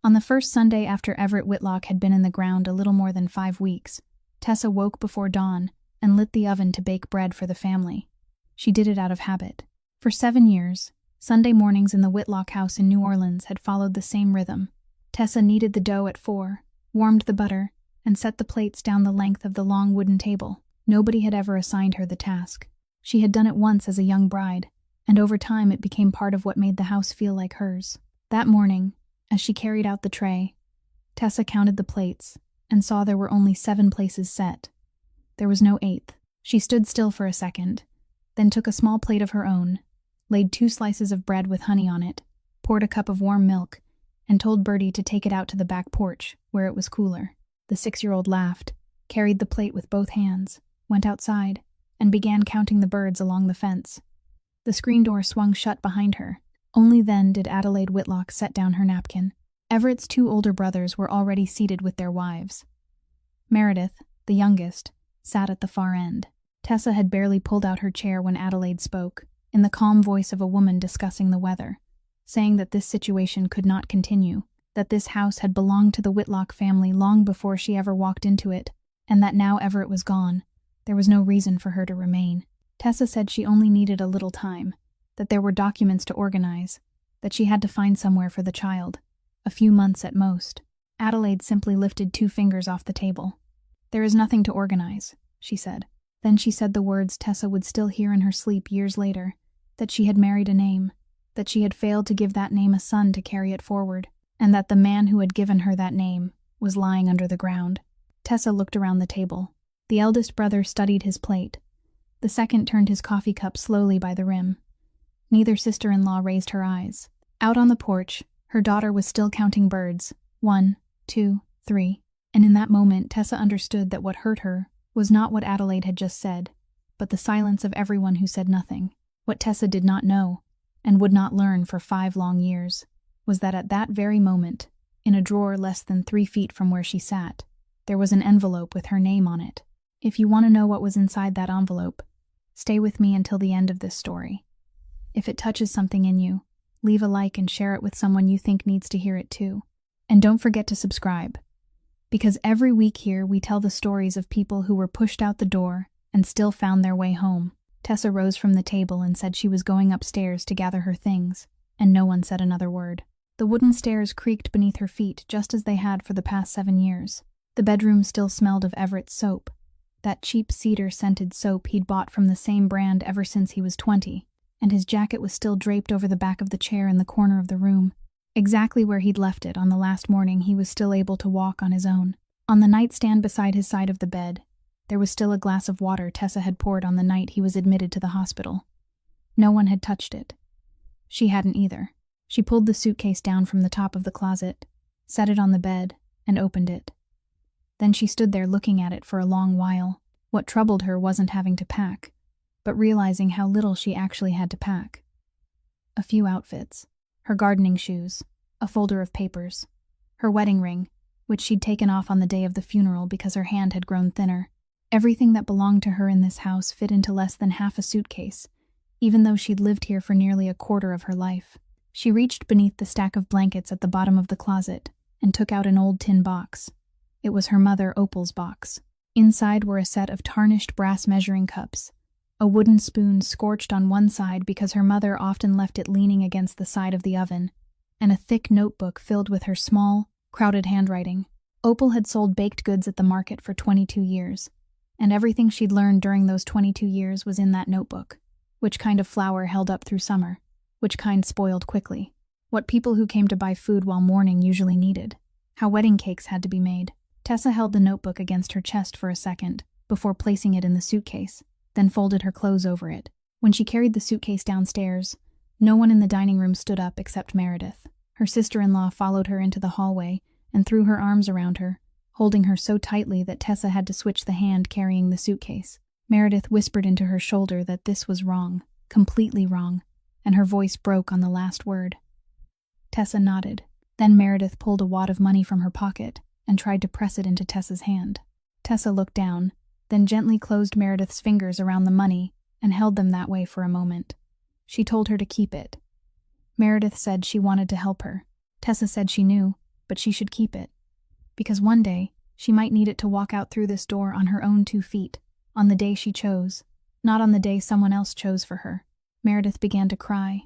On the first Sunday after Everett Whitlock had been in the ground a little more than 5 weeks, Tessa woke before dawn and lit the oven to bake bread for the family. She did it out of habit. For 7 years, Sunday mornings in the Whitlock house in New Orleans had followed the same rhythm. Tessa kneaded the dough at 4, warmed the butter, and set the plates down the length of the long wooden table. Nobody had ever assigned her the task. She had done it once as a young bride, and over time it became part of what made the house feel like hers. That morning, as she carried out the tray, Tessa counted the plates and saw there were only 7 places set. There was no 8th. She stood still for a second, then took a small plate of her own, laid 2 slices of bread with honey on it, poured a cup of warm milk, and told Bertie to take it out to the back porch, where it was cooler. The 6-year-old laughed, carried the plate with both hands, went outside, and began counting the birds along the fence. The screen door swung shut behind her. Only then did Adelaide Whitlock set down her napkin. Everett's 2 older brothers were already seated with their wives. Meredith, the youngest, sat at the far end. Tessa had barely pulled out her chair when Adelaide spoke, in the calm voice of a woman discussing the weather, saying that this situation could not continue, that this house had belonged to the Whitlock family long before she ever walked into it, and that now Everett was gone, there was no reason for her to remain. Tessa said she only needed a little time, that there were documents to organize, that she had to find somewhere for the child, a few months at most. Adelaide simply lifted 2 fingers off the table. "There is nothing to organize," she said. Then she said the words Tessa would still hear in her sleep years later, that she had married a name, that she had failed to give that name a son to carry it forward, and that the man who had given her that name was lying under the ground. Tessa looked around the table. The eldest brother studied his plate. The second turned his coffee cup slowly by the rim. Neither sister-in-law raised her eyes. Out on the porch, her daughter was still counting birds. 1, 2, 3. And in that moment, Tessa understood that what hurt her was not what Adelaide had just said, but the silence of everyone who said nothing. What Tessa did not know, and would not learn for 5 long years, was that at that very moment, in a drawer less than 3 feet from where she sat, there was an envelope with her name on it. If you want to know what was inside that envelope, stay with me until the end of this story. If it touches something in you, leave a like and share it with someone you think needs to hear it too. And don't forget to subscribe, because every week here we tell the stories of people who were pushed out the door and still found their way home. Tessa rose from the table and said she was going upstairs to gather her things, and no one said another word. The wooden stairs creaked beneath her feet just as they had for the past 7 years. The bedroom still smelled of Everett's soap, that cheap cedar-scented soap he'd bought from the same brand ever since he was 20, and his jacket was still draped over the back of the chair in the corner of the room, exactly where he'd left it on the last morning he was still able to walk on his own. On the nightstand beside his side of the bed, there was still a glass of water Tessa had poured on the night he was admitted to the hospital. No one had touched it. She hadn't either. She pulled the suitcase down from the top of the closet, set it on the bed, and opened it. Then she stood there looking at it for a long while. What troubled her wasn't having to pack, but realizing how little she actually had to pack. A few outfits, her gardening shoes, a folder of papers, her wedding ring, which she'd taken off on the day of the funeral because her hand had grown thinner. Everything that belonged to her in this house fit into less than half a suitcase, even though she'd lived here for nearly a quarter of her life. She reached beneath the stack of blankets at the bottom of the closet and took out an old tin box. It was her mother Opal's box. Inside were a set of tarnished brass measuring cups, a wooden spoon scorched on one side because her mother often left it leaning against the side of the oven, and a thick notebook filled with her small, crowded handwriting. Opal had sold baked goods at the market for 22 years, and everything she'd learned during those 22 years was in that notebook. Which kind of flour held up through summer, which kind spoiled quickly, what people who came to buy food while mourning usually needed, how wedding cakes had to be made. Tessa held the notebook against her chest for a second, before placing it in the suitcase, then folded her clothes over it. When she carried the suitcase downstairs, no one in the dining room stood up except Meredith. Her sister-in-law followed her into the hallway and threw her arms around her, holding her so tightly that Tessa had to switch the hand carrying the suitcase. Meredith whispered into her shoulder that this was wrong, completely wrong, and her voice broke on the last word. Tessa nodded. Then Meredith pulled a wad of money from her pocket and tried to press it into Tessa's hand. Tessa looked down, then gently closed Meredith's fingers around the money and held them that way for a moment. She told her to keep it. Meredith said she wanted to help her. Tessa said she knew, but she should keep it. Because one day, she might need it to walk out through this door on her own 2 feet, on the day she chose, not on the day someone else chose for her. Meredith began to cry.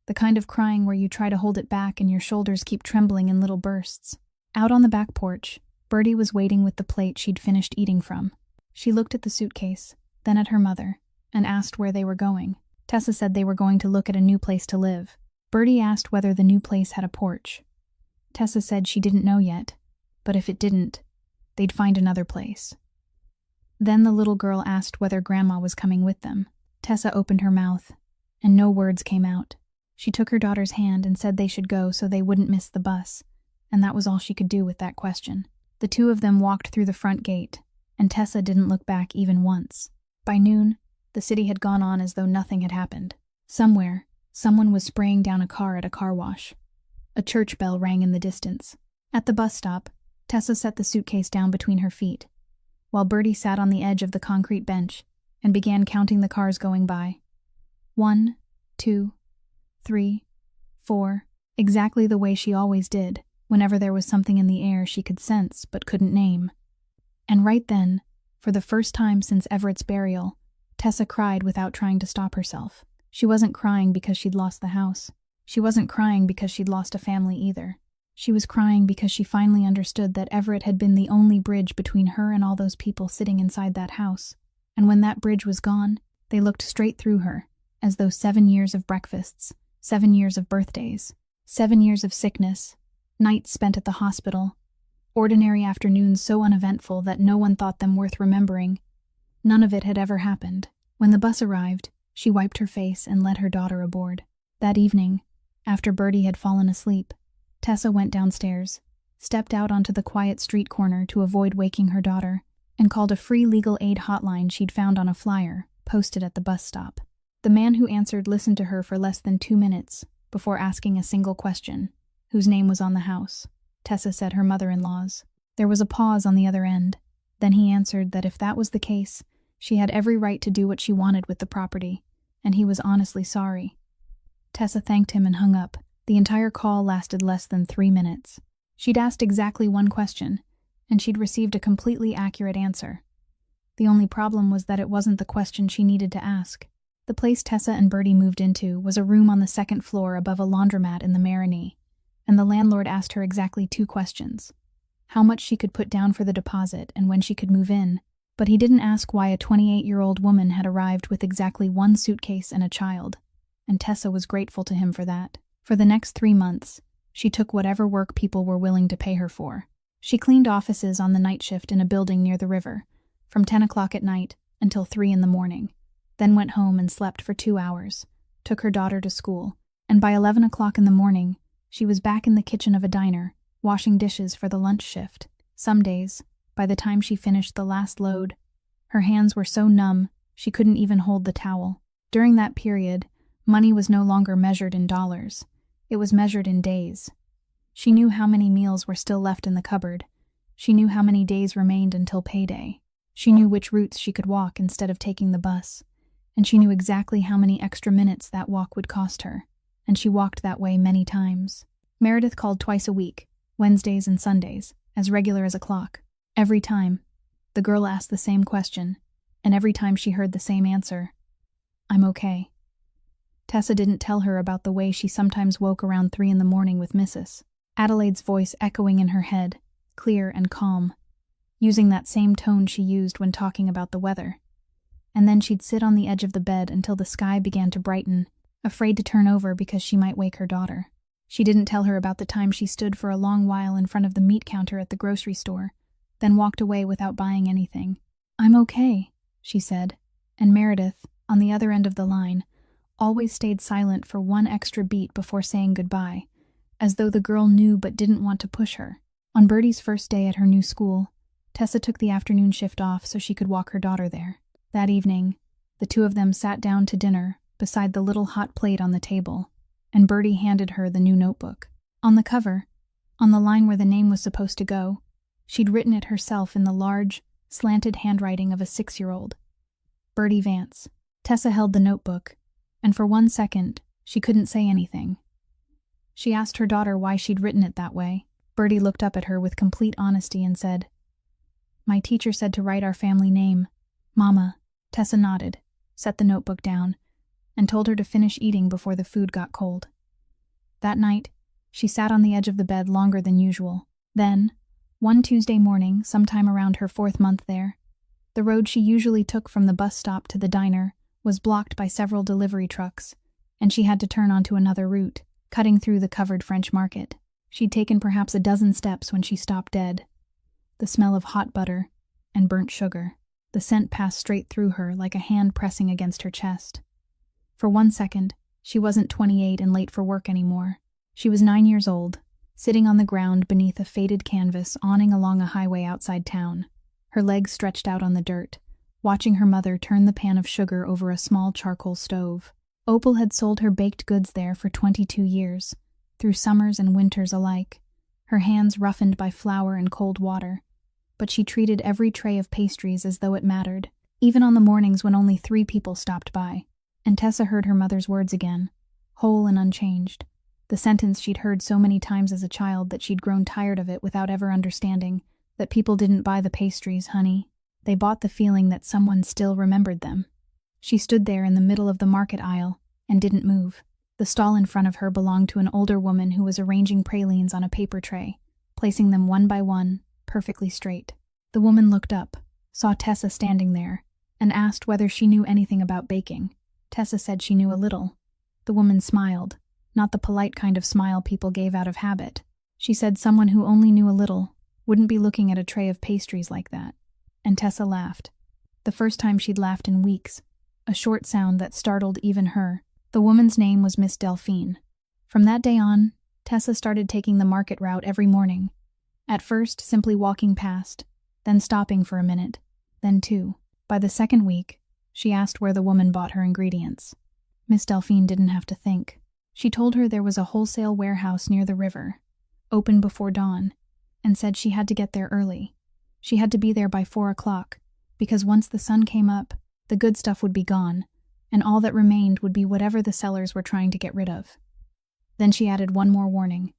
The kind of crying where you try to hold it back and your shoulders keep trembling in little bursts. Out on the back porch, Bertie was waiting with the plate she'd finished eating from. She looked at the suitcase, then at her mother, and asked where they were going. Tessa said they were going to look at a new place to live. Bertie asked whether the new place had a porch. Tessa said she didn't know yet, but if it didn't, they'd find another place. Then the little girl asked whether Grandma was coming with them. Tessa opened her mouth, and no words came out. She took her daughter's hand and said they should go so they wouldn't miss the bus, and that was all she could do with that question. The 2 of them walked through the front gate, and Tessa didn't look back even once. By noon, the city had gone on as though nothing had happened. Somewhere, someone was spraying down a car at a car wash. A church bell rang in the distance. At the bus stop, Tessa set the suitcase down between her feet, while Bertie sat on the edge of the concrete bench and began counting the cars going by. 1, 2, 3, 4, exactly the way she always did, whenever there was something in the air she could sense but couldn't name. And right then, for the first time since Everett's burial, Tessa cried without trying to stop herself. She wasn't crying because she'd lost the house. She wasn't crying because she'd lost a family either. She was crying because she finally understood that Everett had been the only bridge between her and all those people sitting inside that house. And when that bridge was gone, they looked straight through her, as though 7 years of breakfasts, 7 years of birthdays, 7 years of sickness, nights spent at the hospital, ordinary afternoons so uneventful that no one thought them worth remembering. None of it had ever happened. When the bus arrived, she wiped her face and led her daughter aboard. That evening, after Bertie had fallen asleep, Tessa went downstairs, stepped out onto the quiet street corner to avoid waking her daughter, and called a free legal aid hotline she'd found on a flyer posted at the bus stop. The man who answered listened to her for less than 2 minutes before asking a single question: whose name was on the house. Tessa said her mother-in-law's. There was a pause on the other end. Then he answered that if that was the case, she had every right to do what she wanted with the property, and he was honestly sorry. Tessa thanked him and hung up. The entire call lasted less than 3 minutes. She'd asked exactly one question, and she'd received a completely accurate answer. The only problem was that it wasn't the question she needed to ask. The place Tessa and Bertie moved into was a room on the 2nd floor above a laundromat in the Maroney, and the landlord asked her exactly 2 questions: how much she could put down for the deposit and when she could move in, but he didn't ask why a 28-year-old woman had arrived with exactly 1 suitcase and a child, and Tessa was grateful to him for that. For the next 3 months, she took whatever work people were willing to pay her for. She cleaned offices on the night shift in a building near the river, from 10 o'clock at night until 3 in the morning, then went home and slept for 2 hours, took her daughter to school, and by 11 o'clock in the morning, she was back in the kitchen of a diner, washing dishes for the lunch shift. Some days, by the time she finished the last load, her hands were so numb she couldn't even hold the towel. During that period, money was no longer measured in dollars. It was measured in days. She knew how many meals were still left in the cupboard. She knew how many days remained until payday. She knew which routes she could walk instead of taking the bus. And she knew exactly how many extra minutes that walk would cost her. And she walked that way many times. Meredith called twice a week, Wednesdays and Sundays, as regular as a clock. Every time, the girl asked the same question, and every time she heard the same answer: "I'm okay." Tessa didn't tell her about the way she sometimes woke around 3 in the morning with Mrs. Adelaide's voice echoing in her head, clear and calm, using that same tone she used when talking about the weather. And then she'd sit on the edge of the bed until the sky began to brighten, afraid to turn over because she might wake her daughter. She didn't tell her about the time she stood for a long while in front of the meat counter at the grocery store, then walked away without buying anything. "I'm okay," she said, and Meredith, on the other end of the line, always stayed silent for 1 extra beat before saying goodbye, as though the girl knew but didn't want to push her. On Bertie's first day at her new school, Tessa took the afternoon shift off so she could walk her daughter there. That evening, the 2 of them sat down to dinner beside the little hot plate on the table, and Bertie handed her the new notebook. On the cover, on the line where the name was supposed to go, she'd written it herself in the large, slanted handwriting of a 6-year-old. Bertie Vance. Tessa held the notebook, and for 1 second, she couldn't say anything. She asked her daughter why she'd written it that way. Bertie looked up at her with complete honesty and said, "My teacher said to write our family name. Mama." Tessa nodded, set the notebook down, and told her to finish eating before the food got cold. That night, she sat on the edge of the bed longer than usual. Then, one Tuesday morning, sometime around her 4th month there, the road she usually took from the bus stop to the diner was blocked by several delivery trucks, and she had to turn onto another route, cutting through the covered French market. She'd taken perhaps a dozen steps when she stopped dead. The smell of hot butter and burnt sugar. The scent passed straight through her like a hand pressing against her chest. For 1 second, she wasn't 28 and late for work anymore. She was 9 years old, sitting on the ground beneath a faded canvas awning along a highway outside town, her legs stretched out on the dirt, watching her mother turn the pan of sugar over a small charcoal stove. Opal had sold her baked goods there for 22 years, through summers and winters alike, her hands roughened by flour and cold water. But she treated every tray of pastries as though it mattered, even on the mornings when only 3 people stopped by. And Tessa heard her mother's words again, whole and unchanged. The sentence she'd heard so many times as a child that she'd grown tired of it without ever understanding that people didn't buy the pastries, honey. They bought the feeling that someone still remembered them. She stood there in the middle of the market aisle and didn't move. The stall in front of her belonged to an older woman who was arranging pralines on a paper tray, placing them one by one, perfectly straight. The woman looked up, saw Tessa standing there, and asked whether she knew anything about baking. Tessa said she knew a little. The woman smiled, not the polite kind of smile people gave out of habit. She said someone who only knew a little wouldn't be looking at a tray of pastries like that. And Tessa laughed. The first time she'd laughed in weeks, a short sound that startled even her. The woman's name was Miss Delphine. From that day on, Tessa started taking the market route every morning. At first, simply walking past, then stopping for a minute, then 2. By the 2nd week, she asked where the woman bought her ingredients. Miss Delphine didn't have to think. She told her there was a wholesale warehouse near the river, open before dawn, and said she had to get there early. She had to be there by 4 o'clock, because once the sun came up, the good stuff would be gone, and all that remained would be whatever the sellers were trying to get rid of. Then she added one more warning.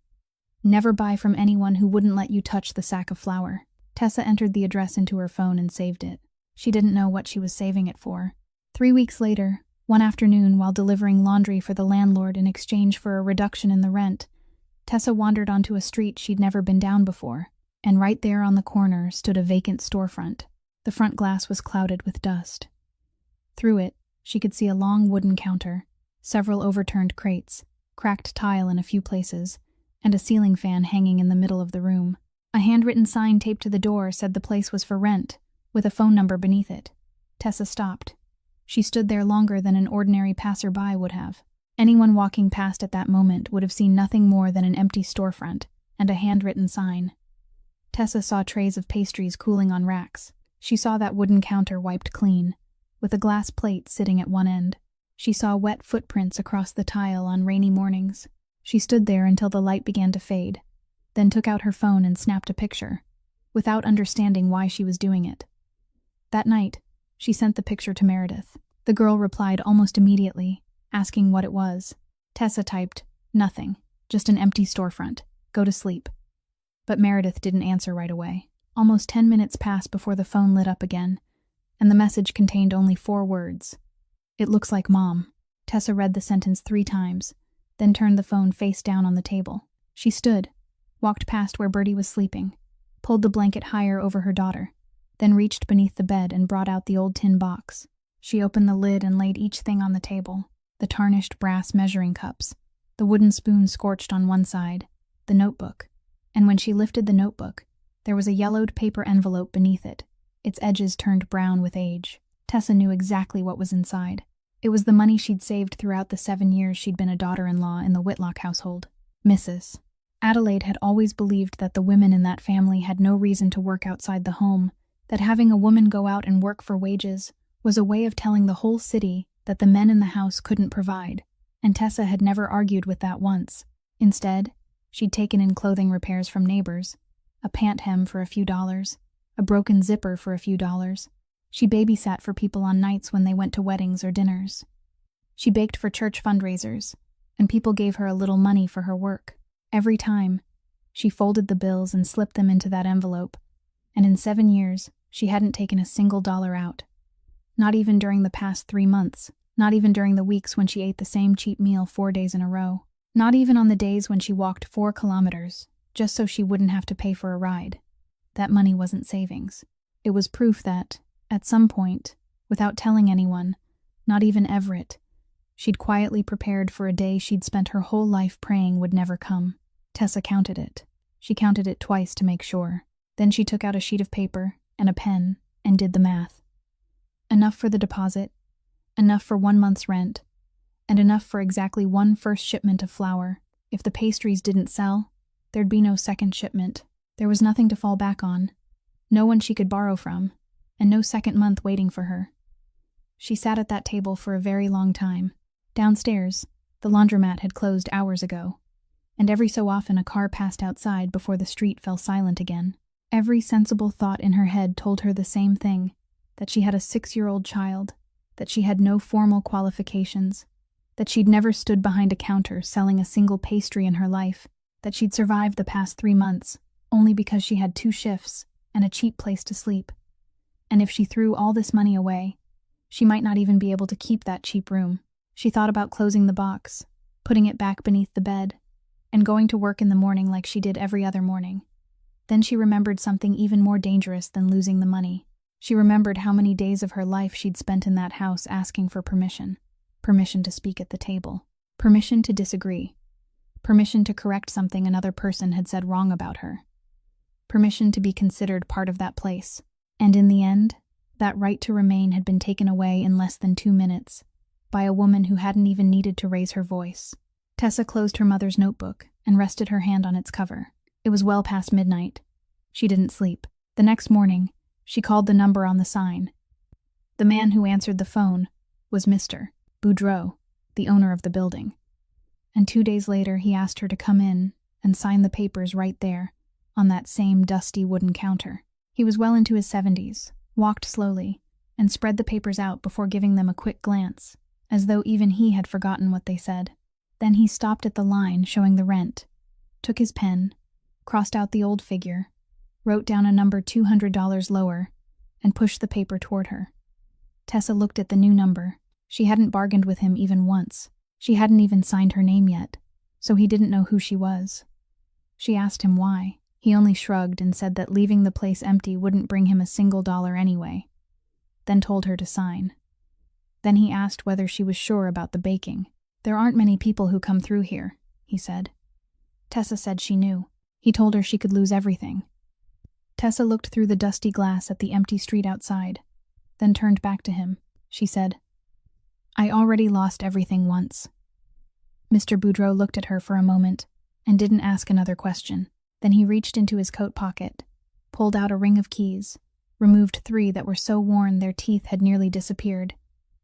Never buy from anyone who wouldn't let you touch the sack of flour. Tessa entered the address into her phone and saved it. She didn't know what she was saving it for. 3 weeks later, one afternoon while delivering laundry for the landlord in exchange for a reduction in the rent, Tessa wandered onto a street she'd never been down before, and right there on the corner stood a vacant storefront. The front glass was clouded with dust. Through it, she could see a long wooden counter, several overturned crates, cracked tile in a few places, and a ceiling fan hanging in the middle of the room. A handwritten sign taped to the door said the place was for rent, with a phone number beneath it. Tessa stopped. She stood there longer than an ordinary passerby would have. Anyone walking past at that moment would have seen nothing more than an empty storefront and a handwritten sign. Tessa saw trays of pastries cooling on racks. She saw that wooden counter wiped clean, with a glass plate sitting at one end. She saw wet footprints across the tile on rainy mornings. She stood there until the light began to fade, then took out her phone and snapped a picture, without understanding why she was doing it. That night, she sent the picture to Meredith. The girl replied almost immediately, asking what it was. Tessa typed, "Nothing, just an empty storefront. Go to sleep." But Meredith didn't answer right away. Almost 10 minutes passed before the phone lit up again, and the message contained only 4 words. "It looks like Mom." Tessa read the sentence 3 times, then turned the phone face down on the table. She stood, walked past where Bertie was sleeping, pulled the blanket higher over her daughter, then reached beneath the bed and brought out the old tin box. She opened the lid and laid each thing on the table: the tarnished brass measuring cups, the wooden spoon scorched on one side, the notebook. And when she lifted the notebook, there was a yellowed paper envelope beneath it, its edges turned brown with age. Tessa knew exactly what was inside. It was the money she'd saved throughout the 7 years she'd been a daughter-in-law in the Whitlock household. Mrs. Adelaide had always believed that the women in that family had no reason to work outside the home, that having a woman go out and work for wages was a way of telling the whole city that the men in the house couldn't provide, and Tessa had never argued with that once. Instead, she'd taken in clothing repairs from neighbors, a pant hem for a few dollars, a broken zipper for a few dollars. She babysat for people on nights when they went to weddings or dinners. She baked for church fundraisers, and people gave her a little money for her work. Every time, She folded the bills and slipped them into that envelope, and in 7 years, she hadn't taken a single dollar out. Not even during the past 3 months, not even during the weeks when she ate the same cheap meal 4 days in a row, not even on the days when she walked 4 kilometers, just so she wouldn't have to pay for a ride. That money wasn't savings. It was proof that, at some point, without telling anyone, not even Everett, she'd quietly prepared for a day she'd spent her whole life praying would never come. Tessa counted it. She counted it twice to make sure. Then she took out a sheet of paper and a pen and did the math. Enough for the deposit, enough for 1 month's rent, and enough for exactly 1 first shipment of flour. If the pastries didn't sell, there'd be no second shipment. There was nothing to fall back on, no one she could borrow from, and no second month waiting for her. She sat at that table for a very long time. Downstairs, the laundromat had closed hours ago, and every so often a car passed outside before the street fell silent again. Every sensible thought in her head told her the same thing, that she had a 6-year-old child, that she had no formal qualifications, that she'd never stood behind a counter selling a single pastry in her life, that she'd survived the past 3 months only because she had 2 shifts and a cheap place to sleep. And if she threw all this money away, she might not even be able to keep that cheap room. She thought about closing the box, putting it back beneath the bed, and going to work in the morning like she did every other morning. Then she remembered something even more dangerous than losing the money. She remembered how many days of her life she'd spent in that house asking for permission. Permission to speak at the table. Permission to disagree. Permission to correct something another person had said wrong about her. Permission to be considered part of that place. And in the end, that right to remain had been taken away in less than 2 minutes, by a woman who hadn't even needed to raise her voice. Tessa closed her mother's notebook and rested her hand on its cover. It was well past midnight. She didn't sleep. The next morning, she called the number on the sign. The man who answered the phone was Mr. Boudreau, the owner of the building. And 2 days later, he asked her to come in and sign the papers right there, on that same dusty wooden counter. He was well into his 70s, walked slowly, and spread the papers out before giving them a quick glance, as though even he had forgotten what they said. Then he stopped at the line showing the rent, took his pen, crossed out the old figure, wrote down a number $200 lower, and pushed the paper toward her. Tessa looked at the new number. She hadn't bargained with him even once. She hadn't even signed her name yet, so he didn't know who she was. She asked him why. He only shrugged and said that leaving the place empty wouldn't bring him a single dollar anyway, then told her to sign. Then he asked whether she was sure about the baking. "There aren't many people who come through here," he said. Tessa said she knew. He told her she could lose everything. Tessa looked through the dusty glass at the empty street outside, then turned back to him. She said, "I already lost everything once." Mr. Boudreau looked at her for a moment and didn't ask another question. Then he reached into his coat pocket, pulled out a ring of keys, removed 3 that were so worn their teeth had nearly disappeared,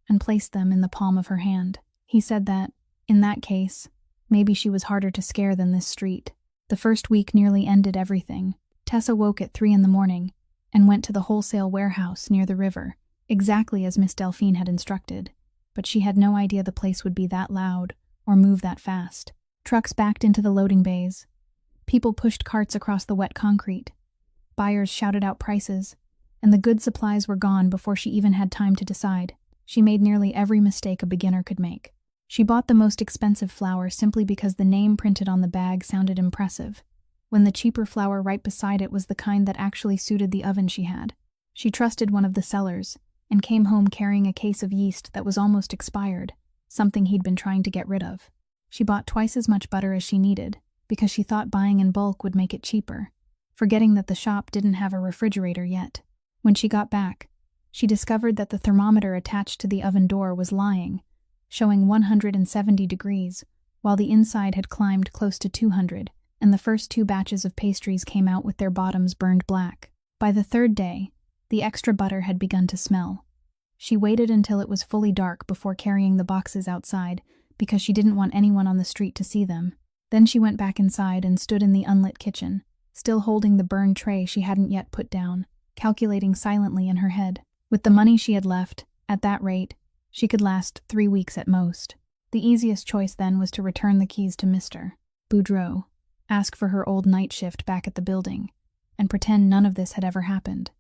and placed them in the palm of her hand. He said that, in that case, maybe she was harder to scare than this street. The first week nearly ended everything. Tessa woke at 3 in the morning and went to the wholesale warehouse near the river, exactly as Miss Delphine had instructed, but she had no idea the place would be that loud or move that fast. Trucks backed into the loading bays. People pushed carts across the wet concrete. Buyers shouted out prices, and the goods supplies were gone before she even had time to decide. She made nearly every mistake a beginner could make. She bought the most expensive flour simply because the name printed on the bag sounded impressive, when the cheaper flour right beside it was the kind that actually suited the oven she had. She trusted one of the sellers, and came home carrying a case of yeast that was almost expired, something he'd been trying to get rid of. She bought twice as much butter as she needed, because she thought buying in bulk would make it cheaper, forgetting that the shop didn't have a refrigerator yet. When she got back, she discovered that the thermometer attached to the oven door was lying, showing 170 degrees, while the inside had climbed close to 200, and the first 2 batches of pastries came out with their bottoms burned black. By the 3rd day, the extra butter had begun to smell. She waited until it was fully dark before carrying the boxes outside, because she didn't want anyone on the street to see them. Then she went back inside and stood in the unlit kitchen, still holding the burned tray she hadn't yet put down, calculating silently in her head. With the money she had left, at that rate, she could last 3 weeks at most. The easiest choice then was to return the keys to Mr. Boudreau, ask for her old night shift back at the building, and pretend none of this had ever happened.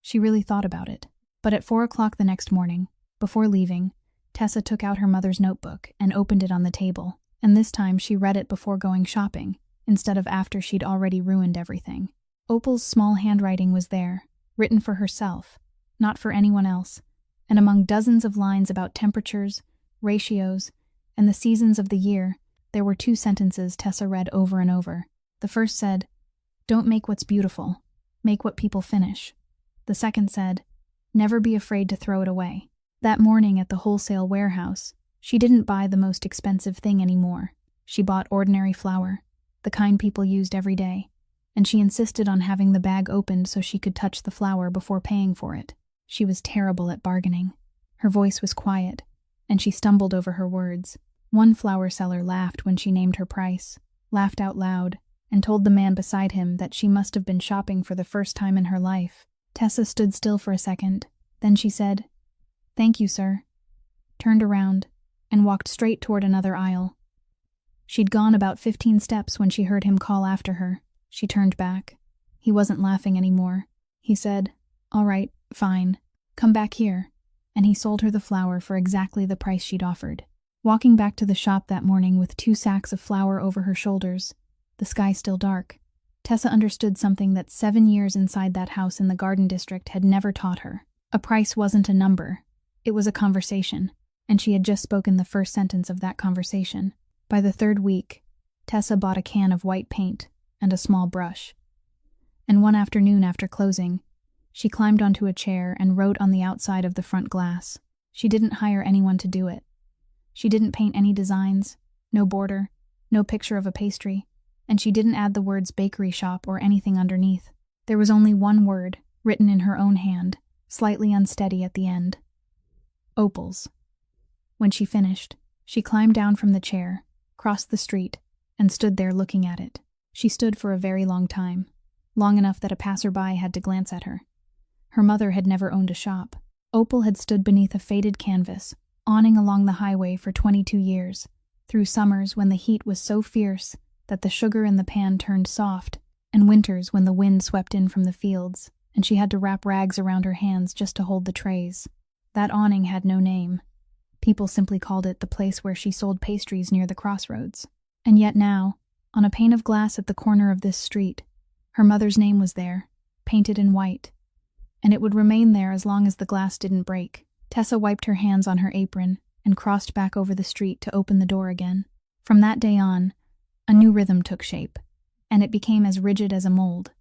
She really thought about it. But at 4 o'clock the next morning, before leaving, Tessa took out her mother's notebook and opened it on the table, and this time she read it before going shopping, instead of after she'd already ruined everything. Opal's small handwriting was there, written for herself, not for anyone else, and among dozens of lines about temperatures, ratios, and the seasons of the year, there were 2 sentences Tessa read over and over. The first said, "Don't make what's beautiful, make what people finish." The second said, "Never be afraid to throw it away." That morning at the wholesale warehouse, she didn't buy the most expensive thing anymore. She bought ordinary flour, the kind people used every day, and she insisted on having the bag opened so she could touch the flour before paying for it. She was terrible at bargaining. Her voice was quiet, and she stumbled over her words. One flour seller laughed when she named her price, laughed out loud, and told the man beside him that she must have been shopping for the first time in her life. Tessa stood still for a second. Then she said, "Thank you, sir," turned around, and walked straight toward another aisle. She'd gone about 15 steps when she heard him call after her. She turned back. He wasn't laughing anymore. He said, "All right, fine. Come back here." And he sold her the flour for exactly the price she'd offered. Walking back to the shop that morning with 2 sacks of flour over her shoulders, the sky still dark, Tessa understood something that 7 years inside that house in the Garden District had never taught her. A price wasn't a number. It was a conversation, and she had just spoken the first sentence of that conversation. By the 3rd week, Tessa bought a can of white paint and a small brush. And one afternoon after closing, she climbed onto a chair and wrote on the outside of the front glass. She didn't hire anyone to do it. She didn't paint any designs, no border, no picture of a pastry, and she didn't add the words bakery shop or anything underneath. There was only one word, written in her own hand, slightly unsteady at the end. Opal's. When she finished, she climbed down from the chair, crossed the street, and stood there looking at it. She stood for a very long time, long enough that a passerby had to glance at her. Her mother had never owned a shop. Opal had stood beneath a faded canvas, awning along the highway for 22 years, through summers when the heat was so fierce that the sugar in the pan turned soft, and winters when the wind swept in from the fields, and she had to wrap rags around her hands just to hold the trays. That awning had no name. People simply called it the place where she sold pastries near the crossroads. And yet now, on a pane of glass at the corner of this street, her mother's name was there, painted in white. And it would remain there as long as the glass didn't break. Tessa wiped her hands on her apron and crossed back over the street to open the door again. From that day on, a new rhythm took shape, and it became as rigid as a mold.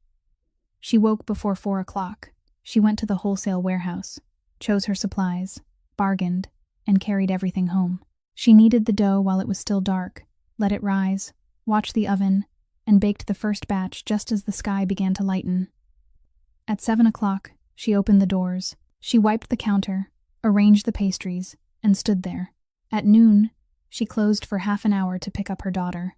She woke before 4 o'clock. She went to the wholesale warehouse, chose her supplies, bargained, and carried everything home. She kneaded the dough while it was still dark, let it rise, watched the oven, and baked the first batch just as the sky began to lighten. At 7 o'clock, she opened the doors. She wiped the counter, arranged the pastries, and stood there. At noon, she closed for half an hour to pick up her daughter.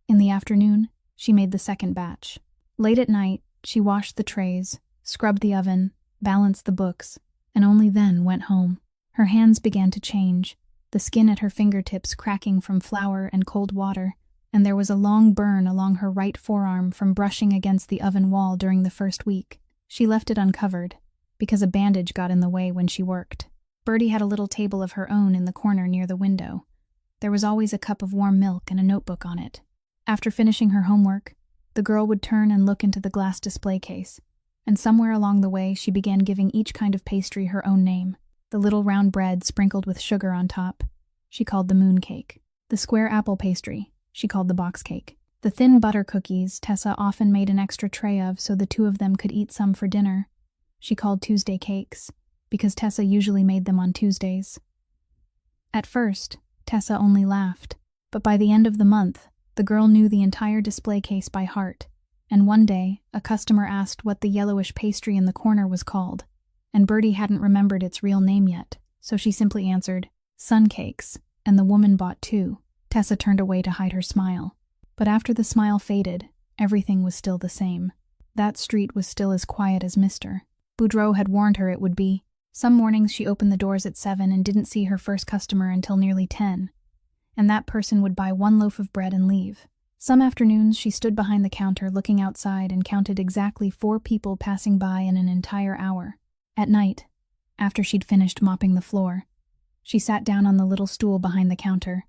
In the afternoon, she made the second batch. Late at night, she washed the trays, scrubbed the oven, balanced the books, and only then went home. Her hands began to change, the skin at her fingertips cracking from flour and cold water, and there was a long burn along her right forearm from brushing against the oven wall during the first week. She left it uncovered, because a bandage got in the way when she worked. Bertie had a little table of her own in the corner near the window. There was always a cup of warm milk and a notebook on it. After finishing her homework, the girl would turn and look into the glass display case, and somewhere along the way she began giving each kind of pastry her own name. The little round bread sprinkled with sugar on top, she called the moon cake. The square apple pastry, she called the box cake. The thin butter cookies Tessa often made an extra tray of so the 2 of them could eat some for dinner, she called Tuesday cakes, because Tessa usually made them on Tuesdays. At first, Tessa only laughed, but by the end of the month, the girl knew the entire display case by heart, and one day, a customer asked what the yellowish pastry in the corner was called, and Bertie hadn't remembered its real name yet, so she simply answered, "Sun cakes," and the woman bought 2. Tessa turned away to hide her smile. But after the smile faded, everything was still the same. That street was still as quiet as Mr. Boudreau had warned her it would be. Some mornings she opened the doors at 7 and didn't see her first customer until nearly 10, and that person would buy 1 loaf of bread and leave. Some afternoons she stood behind the counter looking outside and counted exactly 4 people passing by in an entire hour. At night, after she'd finished mopping the floor, she sat down on the little stool behind the counter,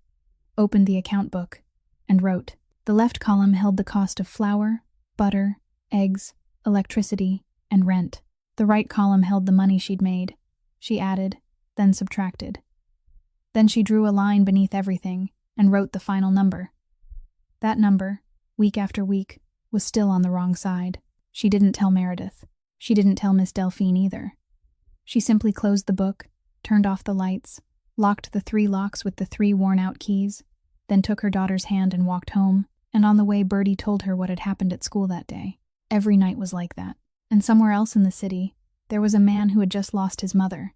opened the account book, and wrote. The left column held the cost of flour, butter, eggs, electricity, and rent. The right column held the money she'd made. She added, then subtracted. Then she drew a line beneath everything and wrote the final number. That number, week after week, was still on the wrong side. She didn't tell Meredith. She didn't tell Miss Delphine either. She simply closed the book, turned off the lights, locked the 3 locks with the 3 worn-out keys, then took her daughter's hand and walked home, and on the way Bertie told her what had happened at school that day. Every night was like that. And somewhere else in the city, there was a man who had just lost his mother,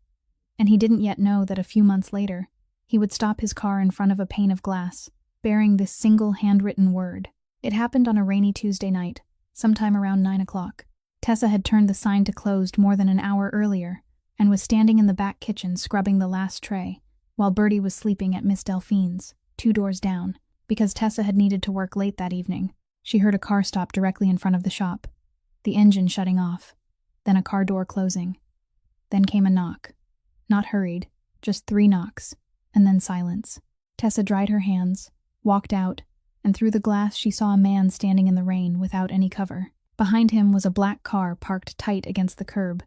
and he didn't yet know that a few months later, he would stop his car in front of a pane of glass, bearing this single handwritten word. It happened on a rainy Tuesday night, sometime around 9 o'clock. Tessa had turned the sign to closed more than an hour earlier, and was standing in the back kitchen scrubbing the last tray, while Bertie was sleeping at Miss Delphine's, 2 doors down, because Tessa had needed to work late that evening. She heard a car stop directly in front of the shop, the engine shutting off, then a car door closing. Then came a knock. Not hurried, just 3 knocks, and then silence. Tessa dried her hands, walked out, and through the glass she saw a man standing in the rain without any cover. Behind him was a black car parked tight against the curb,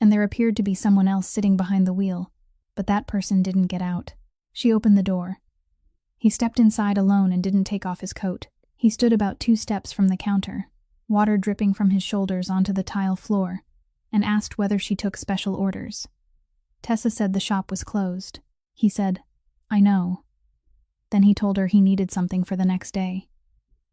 and there appeared to be someone else sitting behind the wheel, but that person didn't get out. She opened the door. He stepped inside alone and didn't take off his coat. He stood about 2 steps from the counter, water dripping from his shoulders onto the tile floor, and asked whether she took special orders. Tessa said the shop was closed. He said, "I know." Then he told her he needed something for the next day.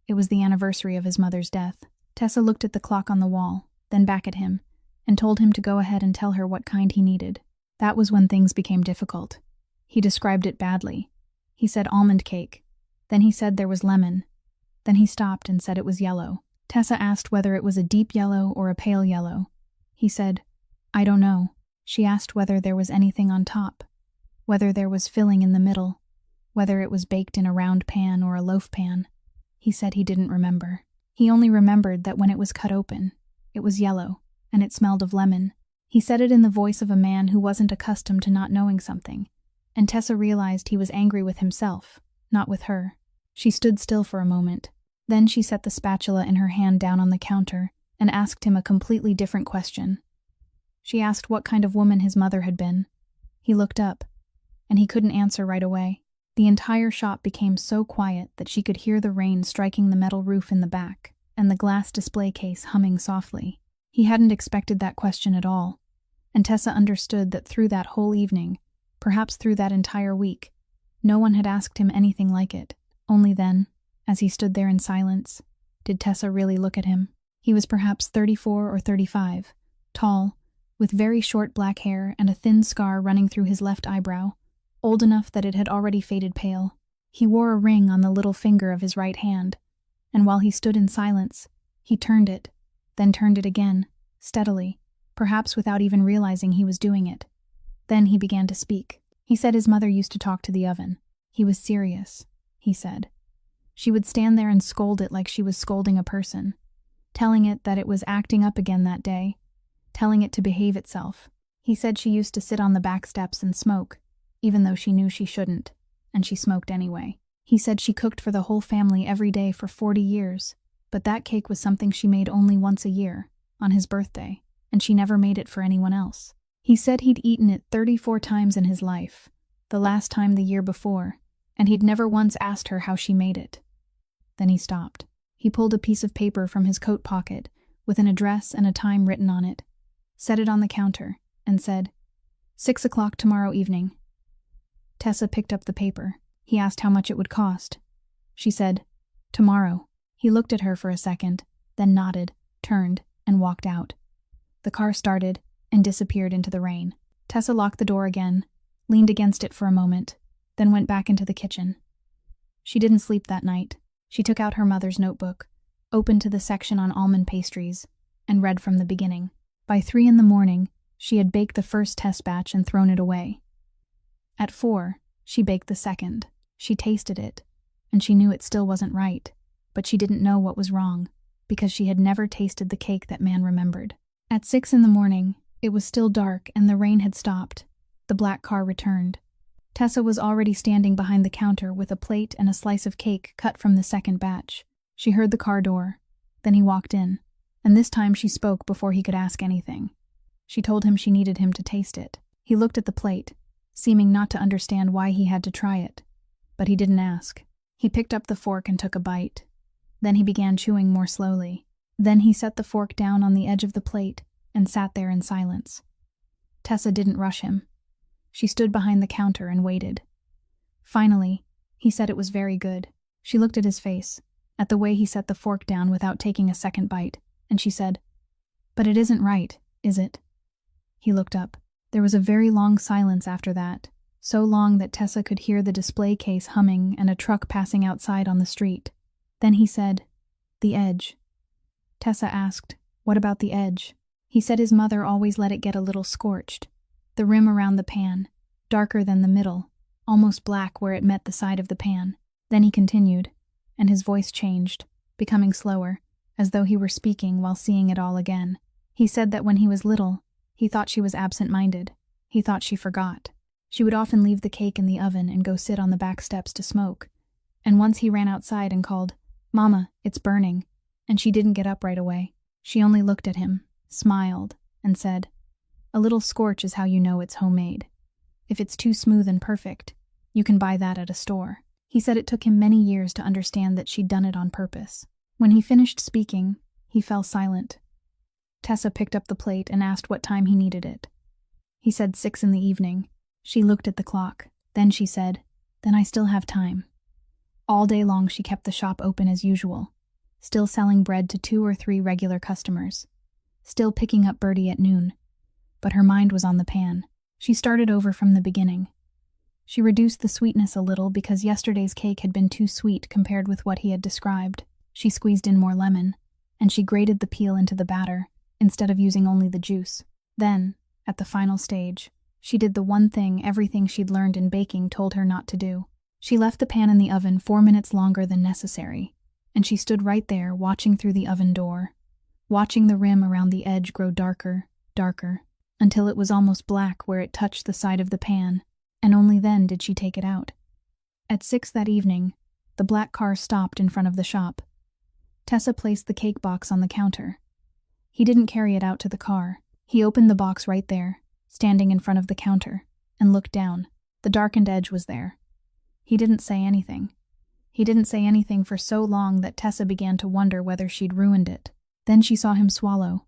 It was the anniversary of his mother's death. Tessa looked at the clock on the wall, then back at him, and told him to go ahead and tell her what kind he needed. That was when things became difficult. He described it badly. He said almond cake. Then he said there was lemon. Then he stopped and said it was yellow. Tessa asked whether it was a deep yellow or a pale yellow. He said, "I don't know." She asked whether there was anything on top, whether there was filling in the middle, whether it was baked in a round pan or a loaf pan. He said he didn't remember. He only remembered that when it was cut open, it was yellow, and it smelled of lemon. He said it in the voice of a man who wasn't accustomed to not knowing something, and Tessa realized he was angry with himself, not with her. She stood still for a moment. Then she set the spatula in her hand down on the counter and asked him a completely different question. She asked what kind of woman his mother had been. He looked up, and he couldn't answer right away. The entire shop became so quiet that she could hear the rain striking the metal roof in the back, and the glass display case humming softly. He hadn't expected that question at all, and Tessa understood that through that whole evening, perhaps through that entire week, no one had asked him anything like it. Only then, as he stood there in silence, did Tessa really look at him. He was perhaps 34 or 35, tall, with very short black hair and a thin scar running through his left eyebrow, old enough that it had already faded pale. He wore a ring on the little finger of his right hand, and while he stood in silence, he turned it, then turned it again, steadily, perhaps without even realizing he was doing it. Then he began to speak. He said his mother used to talk to the oven. He was serious, he said. She would stand there and scold it like she was scolding a person, telling it that it was acting up again that day, telling it to behave itself. He said she used to sit on the back steps and smoke, even though she knew she shouldn't, and she smoked anyway. He said she cooked for the whole family every day for 40 years, but that cake was something she made only once a year, on his birthday, and she never made it for anyone else. He said he'd eaten it 34 times in his life, the last time the year before, and he'd never once asked her how she made it. Then he stopped. He pulled a piece of paper from his coat pocket, with an address and a time written on it, set it on the counter, and said, 6 o'clock tomorrow evening. Tessa picked up the paper. He asked how much it would cost. She said, "Tomorrow." He looked at her for a second, then nodded, turned, and walked out. The car started and disappeared into the rain. Tessa locked the door again, leaned against it for a moment, then went back into the kitchen. She didn't sleep that night. She took out her mother's notebook, opened to the section on almond pastries, and read from the beginning. By 3 in the morning, she had baked the first test batch and thrown it away. At 4, she baked the second. She tasted it, and she knew it still wasn't right. but she didn't know what was wrong, because she had never tasted the cake that man remembered. At 6 in the morning, it was still dark and the rain had stopped. The black car returned. Tessa was already standing behind the counter with a plate and a slice of cake cut from the second batch. She heard the car door. Then he walked in, and this time she spoke before he could ask anything. She told him she needed him to taste it. He looked at the plate, seeming not to understand why he had to try it. But he didn't ask. He picked up the fork and took a bite. Then he began chewing more slowly. Then he set the fork down on the edge of the plate and sat there in silence. Tessa didn't rush him. She stood behind the counter and waited. Finally, he said it was very good. She looked at his face, at the way he set the fork down without taking a second bite, and she said, "But it isn't right, is it?" He looked up. There was a very long silence after that, so long that Tessa could hear the display case humming and a truck passing outside on the street. Then he said, "The edge." Tessa asked, "What about the edge?" He said his mother always let it get a little scorched. The rim around the pan, darker than the middle, almost black where it met the side of the pan. Then he continued, and his voice changed, becoming slower, as though he were speaking while seeing it all again. He said that when he was little, he thought she was absent-minded. He thought she forgot. She would often leave the cake in the oven and go sit on the back steps to smoke. And once he ran outside and called, "Mama, it's burning," and she didn't get up right away. She only looked at him, smiled, and said, "A little scorch is how you know it's homemade. If it's too smooth and perfect, you can buy that at a store." He said it took him many years to understand that she'd done it on purpose. When he finished speaking, he fell silent. Tessa picked up the plate and asked what time he needed it. He said 6 in the evening. She looked at the clock. Then she said, "Then I still have time." All day long she kept the shop open as usual, still selling bread to 2 or 3 regular customers, still picking up Bertie at noon. But her mind was on the pan. She started over from the beginning. She reduced the sweetness a little because yesterday's cake had been too sweet compared with what he had described. She squeezed in more lemon, and she grated the peel into the batter, instead of using only the juice. Then, at the final stage, she did the one thing everything she'd learned in baking told her not to do. She left the pan in the oven 4 minutes longer than necessary, and she stood right there watching through the oven door, watching the rim around the edge grow darker, darker, until it was almost black where it touched the side of the pan, and only then did she take it out. At 6 that evening, the black car stopped in front of the shop. Tessa placed the cake box on the counter. He didn't carry it out to the car. He opened the box right there, standing in front of the counter, and looked down. The darkened edge was there. He didn't say anything. He didn't say anything for so long that Tessa began to wonder whether she'd ruined it. Then she saw him swallow,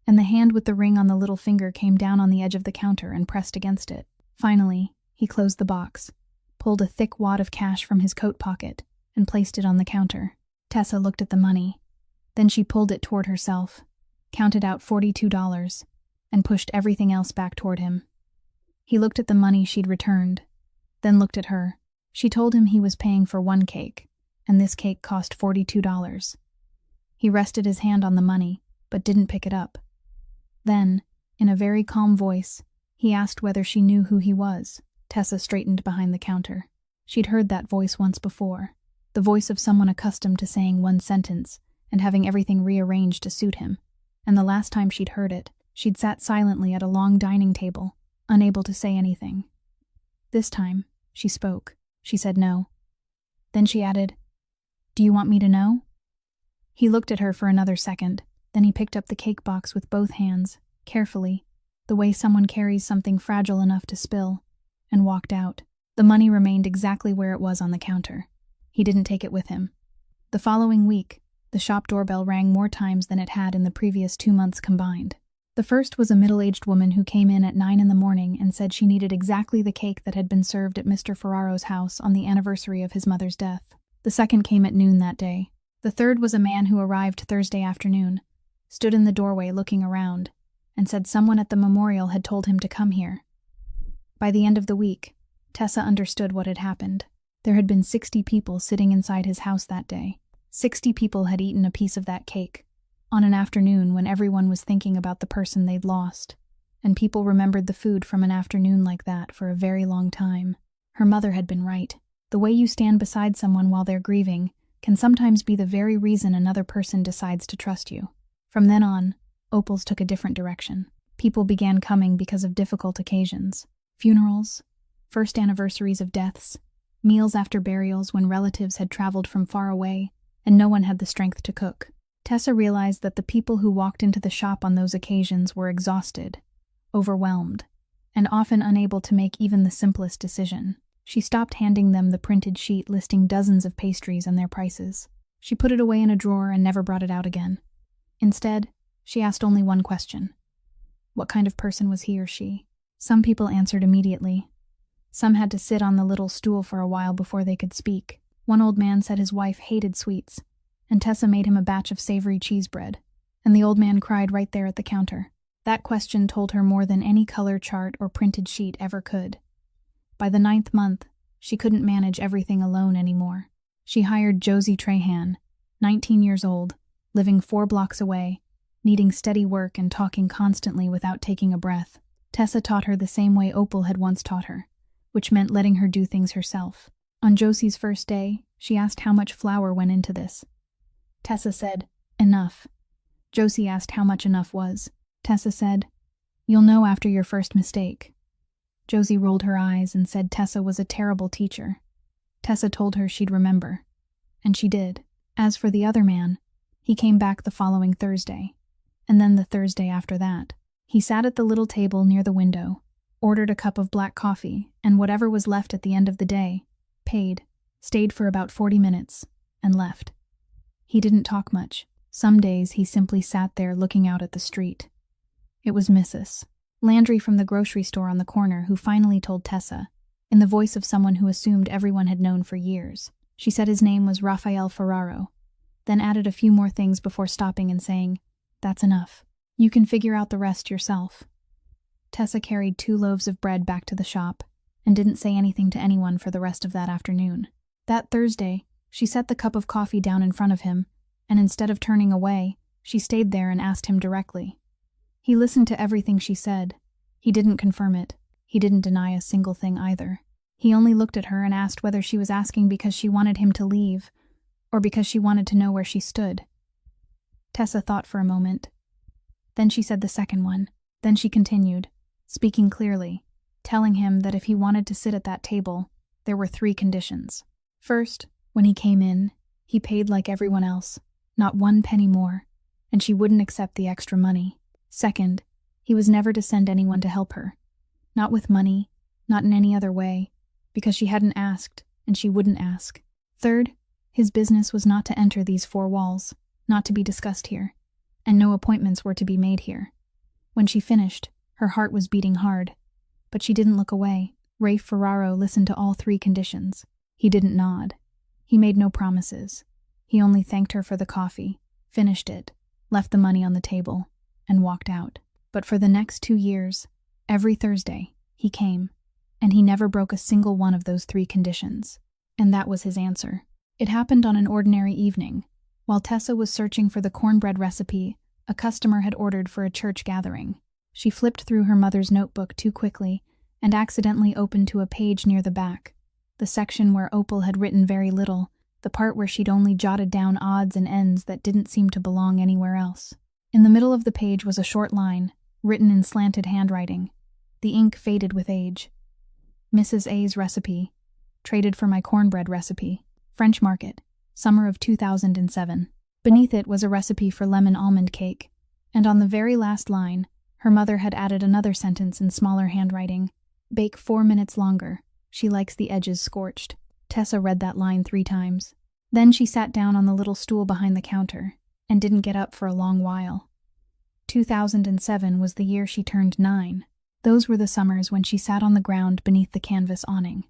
and the hand with the ring on the little finger came down on the edge of the counter and pressed against it. Finally, he closed the box, pulled a thick wad of cash from his coat pocket, and placed it on the counter. Tessa looked at the money. Then she pulled it toward herself, counted out $42, and pushed everything else back toward him. He looked at the money she'd returned, then looked at her. She told him he was paying for one cake, and this cake cost $42. He rested his hand on the money, but didn't pick it up. Then, in a very calm voice, he asked whether she knew who he was. Tessa straightened behind the counter. She'd heard that voice once before, the voice of someone accustomed to saying one sentence and having everything rearranged to suit him. And the last time she'd heard it, she'd sat silently at a long dining table, unable to say anything. This time, she spoke. She said no. Then she added, "Do you want me to know?" He looked at her for another second. Then he picked up the cake box with both hands, carefully, the way someone carries something fragile enough to spill, and walked out. The money remained exactly where it was on the counter. He didn't take it with him. The following week, the shop doorbell rang more times than it had in the previous 2 months combined. The first was a middle-aged woman who came in at 9 in the morning and said she needed exactly the cake that had been served at Mr. Ferraro's house on the anniversary of his mother's death. The second came at noon that day. The third was a man who arrived Thursday afternoon, stood in the doorway looking around, and said someone at the memorial had told him to come here. By the end of the week, Tessa understood what had happened. There had been 60 people sitting inside his house that day. 60 people had eaten a piece of that cake, on an afternoon when everyone was thinking about the person they'd lost, and people remembered the food from an afternoon like that for a very long time. Her mother had been right. The way you stand beside someone while they're grieving can sometimes be the very reason another person decides to trust you. From then on, Opal's took a different direction. People began coming because of difficult occasions. Funerals, first anniversaries of deaths, meals after burials when relatives had traveled from far away and no one had the strength to cook. Tessa realized that the people who walked into the shop on those occasions were exhausted, overwhelmed, and often unable to make even the simplest decision. She stopped handing them the printed sheet listing dozens of pastries and their prices. She put it away in a drawer and never brought it out again. Instead, she asked only one question. What kind of person was he or she? Some people answered immediately. Some had to sit on the little stool for a while before they could speak. One old man said his wife hated sweets, and Tessa made him a batch of savory cheese bread, and the old man cried right there at the counter. That question told her more than any color chart or printed sheet ever could. By the 9th month, she couldn't manage everything alone anymore. She hired Josie Trahan, 19 years old, living 4 blocks away, needing steady work and talking constantly without taking a breath. Tessa taught her the same way Opal had once taught her, which meant letting her do things herself. On Josie's first day, she asked how much flour went into this. Tessa said, "Enough." Josie asked how much enough was. Tessa said, "You'll know after your first mistake." Josie rolled her eyes and said Tessa was a terrible teacher. Tessa told her she'd remember. And she did. As for the other man, he came back the following Thursday, and then the Thursday after that. He sat at the little table near the window, ordered a cup of black coffee, and whatever was left at the end of the day, paid, stayed for about 40 minutes, and left. He didn't talk much. Some days he simply sat there looking out at the street. It was Mrs. Landry from the grocery store on the corner who finally told Tessa, in the voice of someone who assumed everyone had known for years. She said his name was Rafael Ferraro, then added a few more things before stopping and saying, "That's enough. You can figure out the rest yourself." Tessa carried 2 loaves of bread back to the shop and didn't say anything to anyone for the rest of that afternoon. That Thursday, she set the cup of coffee down in front of him, and instead of turning away, she stayed there and asked him directly. He listened to everything she said. He didn't confirm it. He didn't deny a single thing either. He only looked at her and asked whether she was asking because she wanted him to leave, or because she wanted to know where she stood. Tessa thought for a moment. Then she said the second one. Then she continued, speaking clearly, telling him that if he wanted to sit at that table, there were 3 conditions. First, when he came in, he paid like everyone else, not 1 penny more, and she wouldn't accept the extra money. Second, he was never to send anyone to help her. Not with money, not in any other way, because she hadn't asked, and she wouldn't ask. Third, his business was not to enter these 4 walls, not to be discussed here, and no appointments were to be made here. When she finished, her heart was beating hard, but she didn't look away. Rafe Ferraro listened to all 3 conditions. He didn't nod. He made no promises. He only thanked her for the coffee, finished it, left the money on the table, and walked out. But for the next 2 years, every Thursday, he came, and he never broke a single one of those 3 conditions. And that was his answer. It happened on an ordinary evening. While Tessa was searching for the cornbread recipe a customer had ordered for a church gathering. She flipped through her mother's notebook too quickly and accidentally opened to a page near the back, the section where Opal had written very little, the part where she'd only jotted down odds and ends that didn't seem to belong anywhere else. In the middle of the page was a short line, written in slanted handwriting. The ink faded with age. Mrs. A's recipe, traded for my cornbread recipe, French Market, summer of 2007. Beneath it was a recipe for lemon almond cake, and on the very last line, her mother had added another sentence in smaller handwriting. Bake 4 minutes longer. She likes the edges scorched. Tessa read that line 3 times. Then she sat down on the little stool behind the counter and didn't get up for a long while. 2007 was the year she turned 9. Those were the summers when she sat on the ground beneath the canvas awning.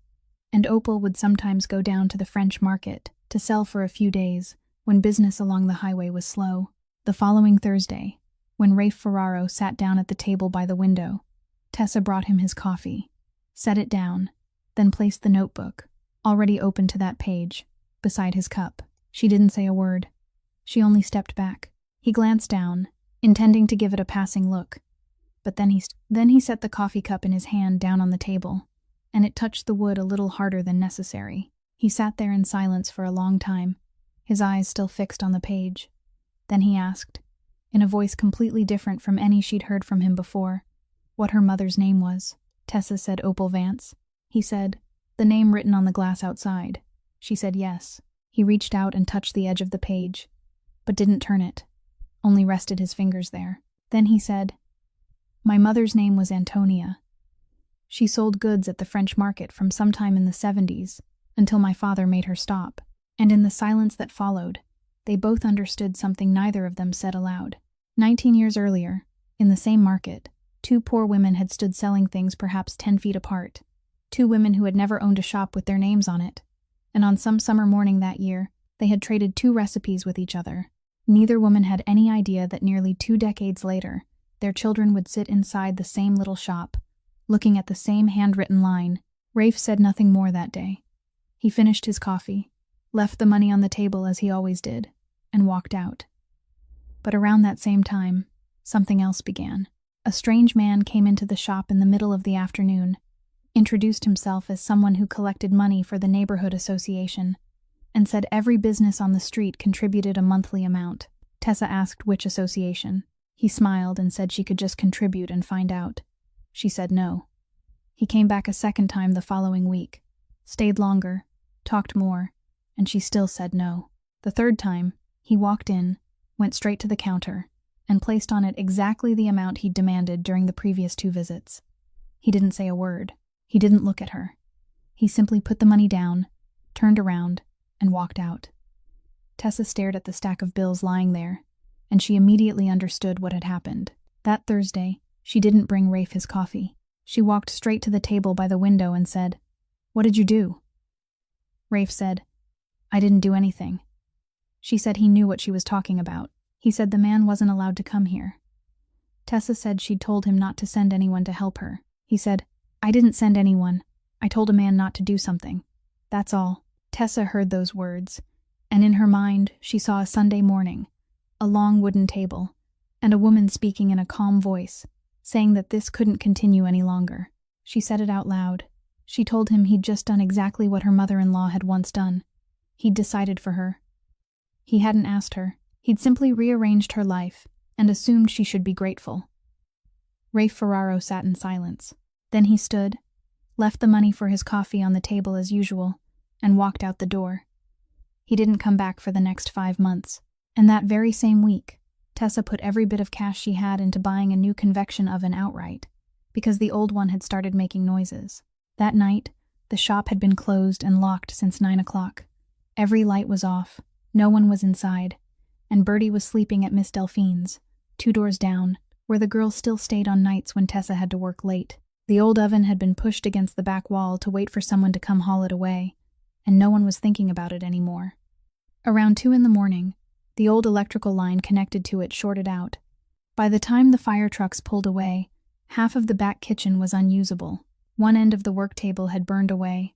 And Opal would sometimes go down to the French Market to sell for a few days when business along the highway was slow. The following Thursday, when Rafe Ferraro sat down at the table by the window, Tessa brought him his coffee, set it down, then placed the notebook, already open to that page, beside his cup. She didn't say a word. She only stepped back. He glanced down, intending to give it a passing look, but then he set the coffee cup in his hand down on the table, and it touched the wood a little harder than necessary. He sat there in silence for a long time, his eyes still fixed on the page. Then he asked, in a voice completely different from any she'd heard from him before, what her mother's name was. Tessa said Opal Vance. He said, the name written on the glass outside. She said yes. He reached out and touched the edge of the page, but didn't turn it, only rested his fingers there. Then he said, my mother's name was Antonia. She sold goods at the French market from sometime in the 70s until my father made her stop, and in the silence that followed, they both understood something neither of them said aloud. 19 years earlier, in the same market, two poor women had stood selling things perhaps 10 feet apart. Two women who had never owned a shop with their names on it, and on some summer morning that year, they had traded 2 recipes with each other. Neither woman had any idea that nearly 2 decades later, their children would sit inside the same little shop, looking at the same handwritten line. Rafe said nothing more that day. He finished his coffee, left the money on the table as he always did, and walked out. But around that same time, something else began. A strange man came into the shop in the middle of the afternoon, introduced himself as someone who collected money for the neighborhood association, and said every business on the street contributed a monthly amount. Tessa asked which association. He smiled and said she could just contribute and find out. She said no. He came back a second time the following week, stayed longer, talked more, and she still said no. The third time, he walked in, went straight to the counter, and placed on it exactly the amount he'd demanded during the previous 2 visits. He didn't say a word. He didn't look at her. He simply put the money down, turned around, and walked out. Tessa stared at the stack of bills lying there, and she immediately understood what had happened. That Thursday, she didn't bring Rafe his coffee. She walked straight to the table by the window and said, "What did you do?" Rafe said, "I didn't do anything." She said he knew what she was talking about. He said the man wasn't allowed to come here. Tessa said she'd told him not to send anyone to help her. He said, "I didn't send anyone. I told a man not to do something. That's all." Tessa heard those words, and in her mind she saw a Sunday morning, a long wooden table, and a woman speaking in a calm voice, saying that this couldn't continue any longer. She said it out loud. She told him he'd just done exactly what her mother-in-law had once done. He'd decided for her. He hadn't asked her. He'd simply rearranged her life and assumed she should be grateful. Rafe Ferraro sat in silence. Then he stood, left the money for his coffee on the table as usual, and walked out the door. He didn't come back for the next 5 months, and that very same week, Tessa put every bit of cash she had into buying a new convection oven outright, because the old one had started making noises. That night, the shop had been closed and locked since 9 o'clock. Every light was off, no one was inside, and Bertie was sleeping at Miss Delphine's, 2 doors down, where the girls still stayed on nights when Tessa had to work late. The old oven had been pushed against the back wall to wait for someone to come haul it away, and no one was thinking about it anymore. Around 2 in the morning, the old electrical line connected to it shorted out. By the time the fire trucks pulled away, half of the back kitchen was unusable. One end of the work table had burned away.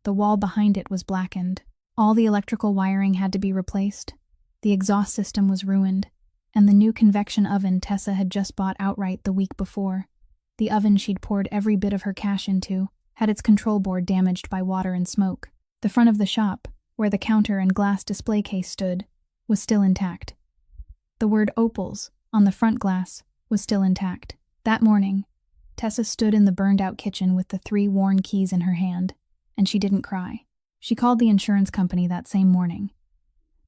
The wall behind it was blackened. All the electrical wiring had to be replaced. The exhaust system was ruined, and the new convection oven Tessa had just bought outright the week before, the oven she'd poured every bit of her cash into, had its control board damaged by water and smoke. The front of the shop, where the counter and glass display case stood, was still intact. The word Opals on the front glass was still intact. That morning, Tessa stood in the burned-out kitchen with the 3 worn keys in her hand, and she didn't cry. She called the insurance company that same morning.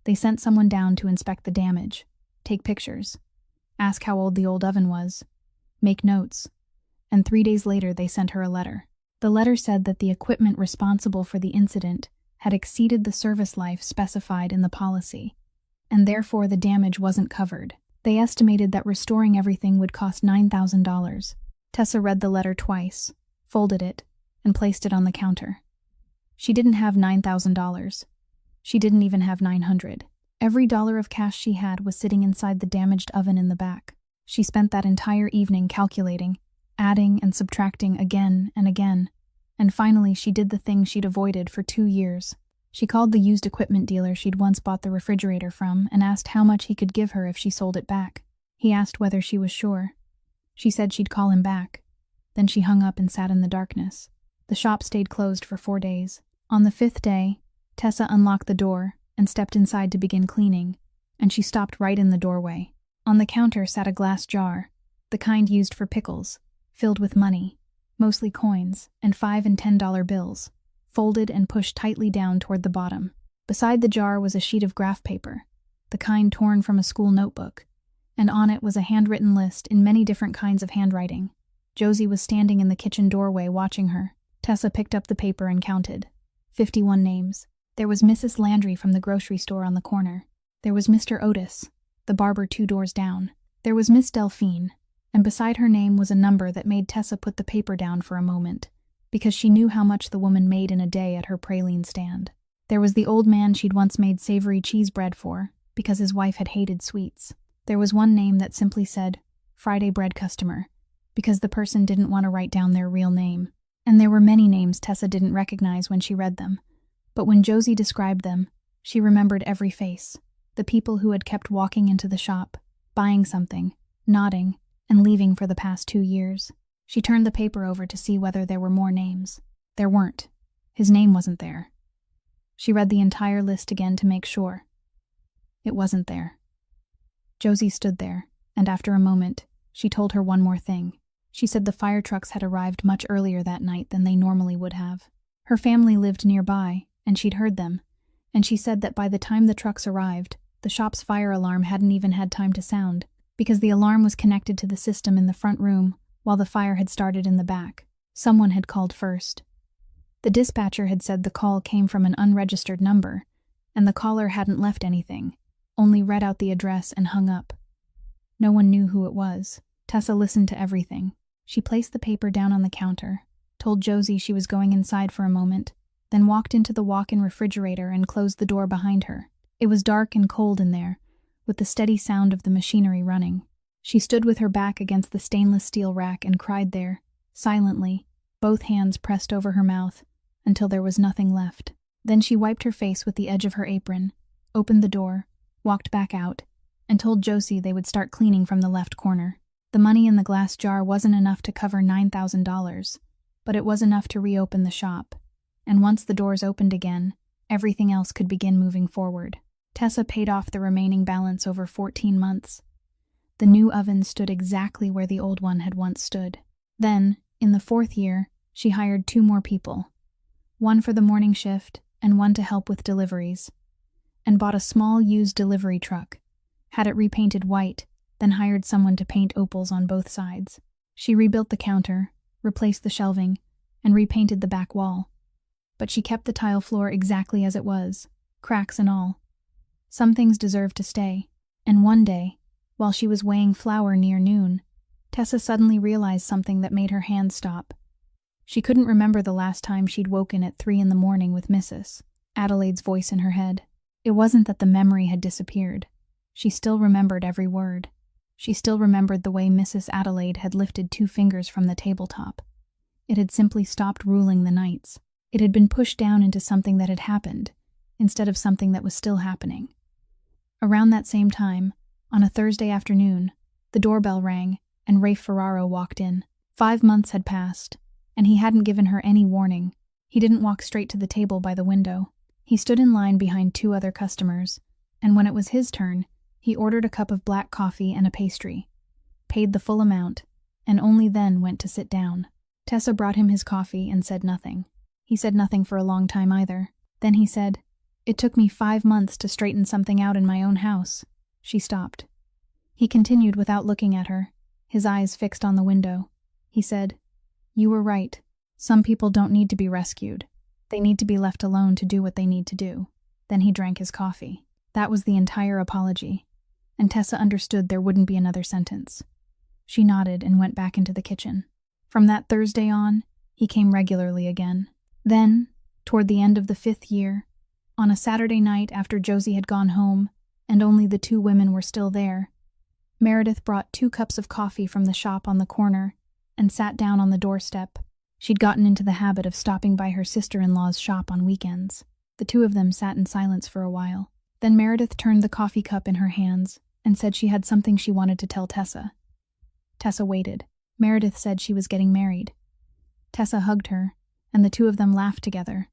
They sent someone down to inspect the damage, take pictures, ask how old the old oven was, make notes, and 3 days later they sent her a letter. The letter said that the equipment responsible for the incident had exceeded the service life specified in the policy, and therefore the damage wasn't covered. They estimated that restoring everything would cost $9,000. Tessa read the letter twice, folded it, and placed it on the counter. She didn't have $9,000. She didn't even have $900. Every dollar of cash she had was sitting inside the damaged oven in the back. She spent that entire evening calculating, adding and subtracting again and again, and finally she did the thing she'd avoided for 2 years. She called the used equipment dealer she'd once bought the refrigerator from and asked how much he could give her if she sold it back. He asked whether she was sure. She said she'd call him back. Then she hung up and sat in the darkness. The shop stayed closed for 4 days. On the 5th day, Tessa unlocked the door, and stepped inside to begin cleaning, and she stopped right in the doorway. On the counter sat a glass jar, the kind used for pickles, filled with money, mostly coins, and $5 and $10 bills, folded and pushed tightly down toward the bottom. Beside the jar was a sheet of graph paper, the kind torn from a school notebook, and on it was a handwritten list in many different kinds of handwriting. Josie was standing in the kitchen doorway watching her. Tessa picked up the paper and counted. 51 names. There was Mrs. Landry from the grocery store on the corner. There was Mr. Otis, the barber 2 doors down. There was Miss Delphine, and beside her name was a number that made Tessa put the paper down for a moment, because she knew how much the woman made in a day at her praline stand. There was the old man she'd once made savory cheese bread for, because his wife had hated sweets. There was one name that simply said, Friday bread customer, because the person didn't want to write down their real name. And there were many names Tessa didn't recognize when she read them. But when Josie described them, she remembered every face. The people who had kept walking into the shop, buying something, nodding, and leaving for the past 2 years. She turned the paper over to see whether there were more names. There weren't. His name wasn't there. She read the entire list again to make sure. It wasn't there. Josie stood there, and after a moment, she told her one more thing. She said the fire trucks had arrived much earlier that night than they normally would have. Her family lived nearby, and she'd heard them, and she said that by the time the trucks arrived, the shop's fire alarm hadn't even had time to sound, because the alarm was connected to the system in the front room, while the fire had started in the back. Someone had called first. The dispatcher had said the call came from an unregistered number, and the caller hadn't left anything, only read out the address and hung up. No one knew who it was. Tessa listened to everything. She placed the paper down on the counter, told Josie she was going inside for a moment, then walked into the walk-in refrigerator and closed the door behind her. It was dark and cold in there, with the steady sound of the machinery running. She stood with her back against the stainless steel rack and cried there, silently, both hands pressed over her mouth, until there was nothing left. Then she wiped her face with the edge of her apron, opened the door, walked back out, and told Josie they would start cleaning from the left corner. The money in the glass jar wasn't enough to cover $9,000, but it was enough to reopen the shop, and once the doors opened again, everything else could begin moving forward. Tessa paid off the remaining balance over 14 months. The new oven stood exactly where the old one had once stood. Then, in the 4th year, she hired 2 more people, one for the morning shift and one to help with deliveries, and bought a small used delivery truck, had it repainted white, then hired someone to paint opals on both sides. She rebuilt the counter, replaced the shelving, and repainted the back wall. But she kept the tile floor exactly as it was, cracks and all. Some things deserved to stay, and one day, while she was weighing flour near noon, Tessa suddenly realized something that made her hands stop. She couldn't remember the last time she'd woken at 3 a.m. with Mrs. Adelaide's voice in her head. It wasn't that the memory had disappeared. She still remembered every word. She still remembered the way Mrs. Adelaide had lifted 2 fingers from the tabletop. It had simply stopped ruling the nights. It had been pushed down into something that had happened, instead of something that was still happening. Around that same time, on a Thursday afternoon, the doorbell rang, and Rafe Ferraro walked in. 5 months had passed, and he hadn't given her any warning. He didn't walk straight to the table by the window. He stood in line behind 2 other customers, and when it was his turn, he ordered a cup of black coffee and a pastry, paid the full amount, and only then went to sit down. Tessa brought him his coffee and said nothing. He said nothing for a long time either. Then he said, "It took me 5 months to straighten something out in my own house." She stopped. He continued without looking at her, his eyes fixed on the window. He said, "You were right. Some people don't need to be rescued. They need to be left alone to do what they need to do." Then he drank his coffee. That was the entire apology, and Tessa understood there wouldn't be another sentence. She nodded and went back into the kitchen. From that Thursday on, he came regularly again. Then, toward the end of the 5th year, on a Saturday night after Josie had gone home, and only the 2 women were still there, Meredith brought 2 cups of coffee from the shop on the corner and sat down on the doorstep. She'd gotten into the habit of stopping by her sister-in-law's shop on weekends. The 2 of them sat in silence for a while. Then Meredith turned the coffee cup in her hands and said she had something she wanted to tell Tessa. Tessa waited. Meredith said she was getting married. Tessa hugged her, and the 2 of them laughed together,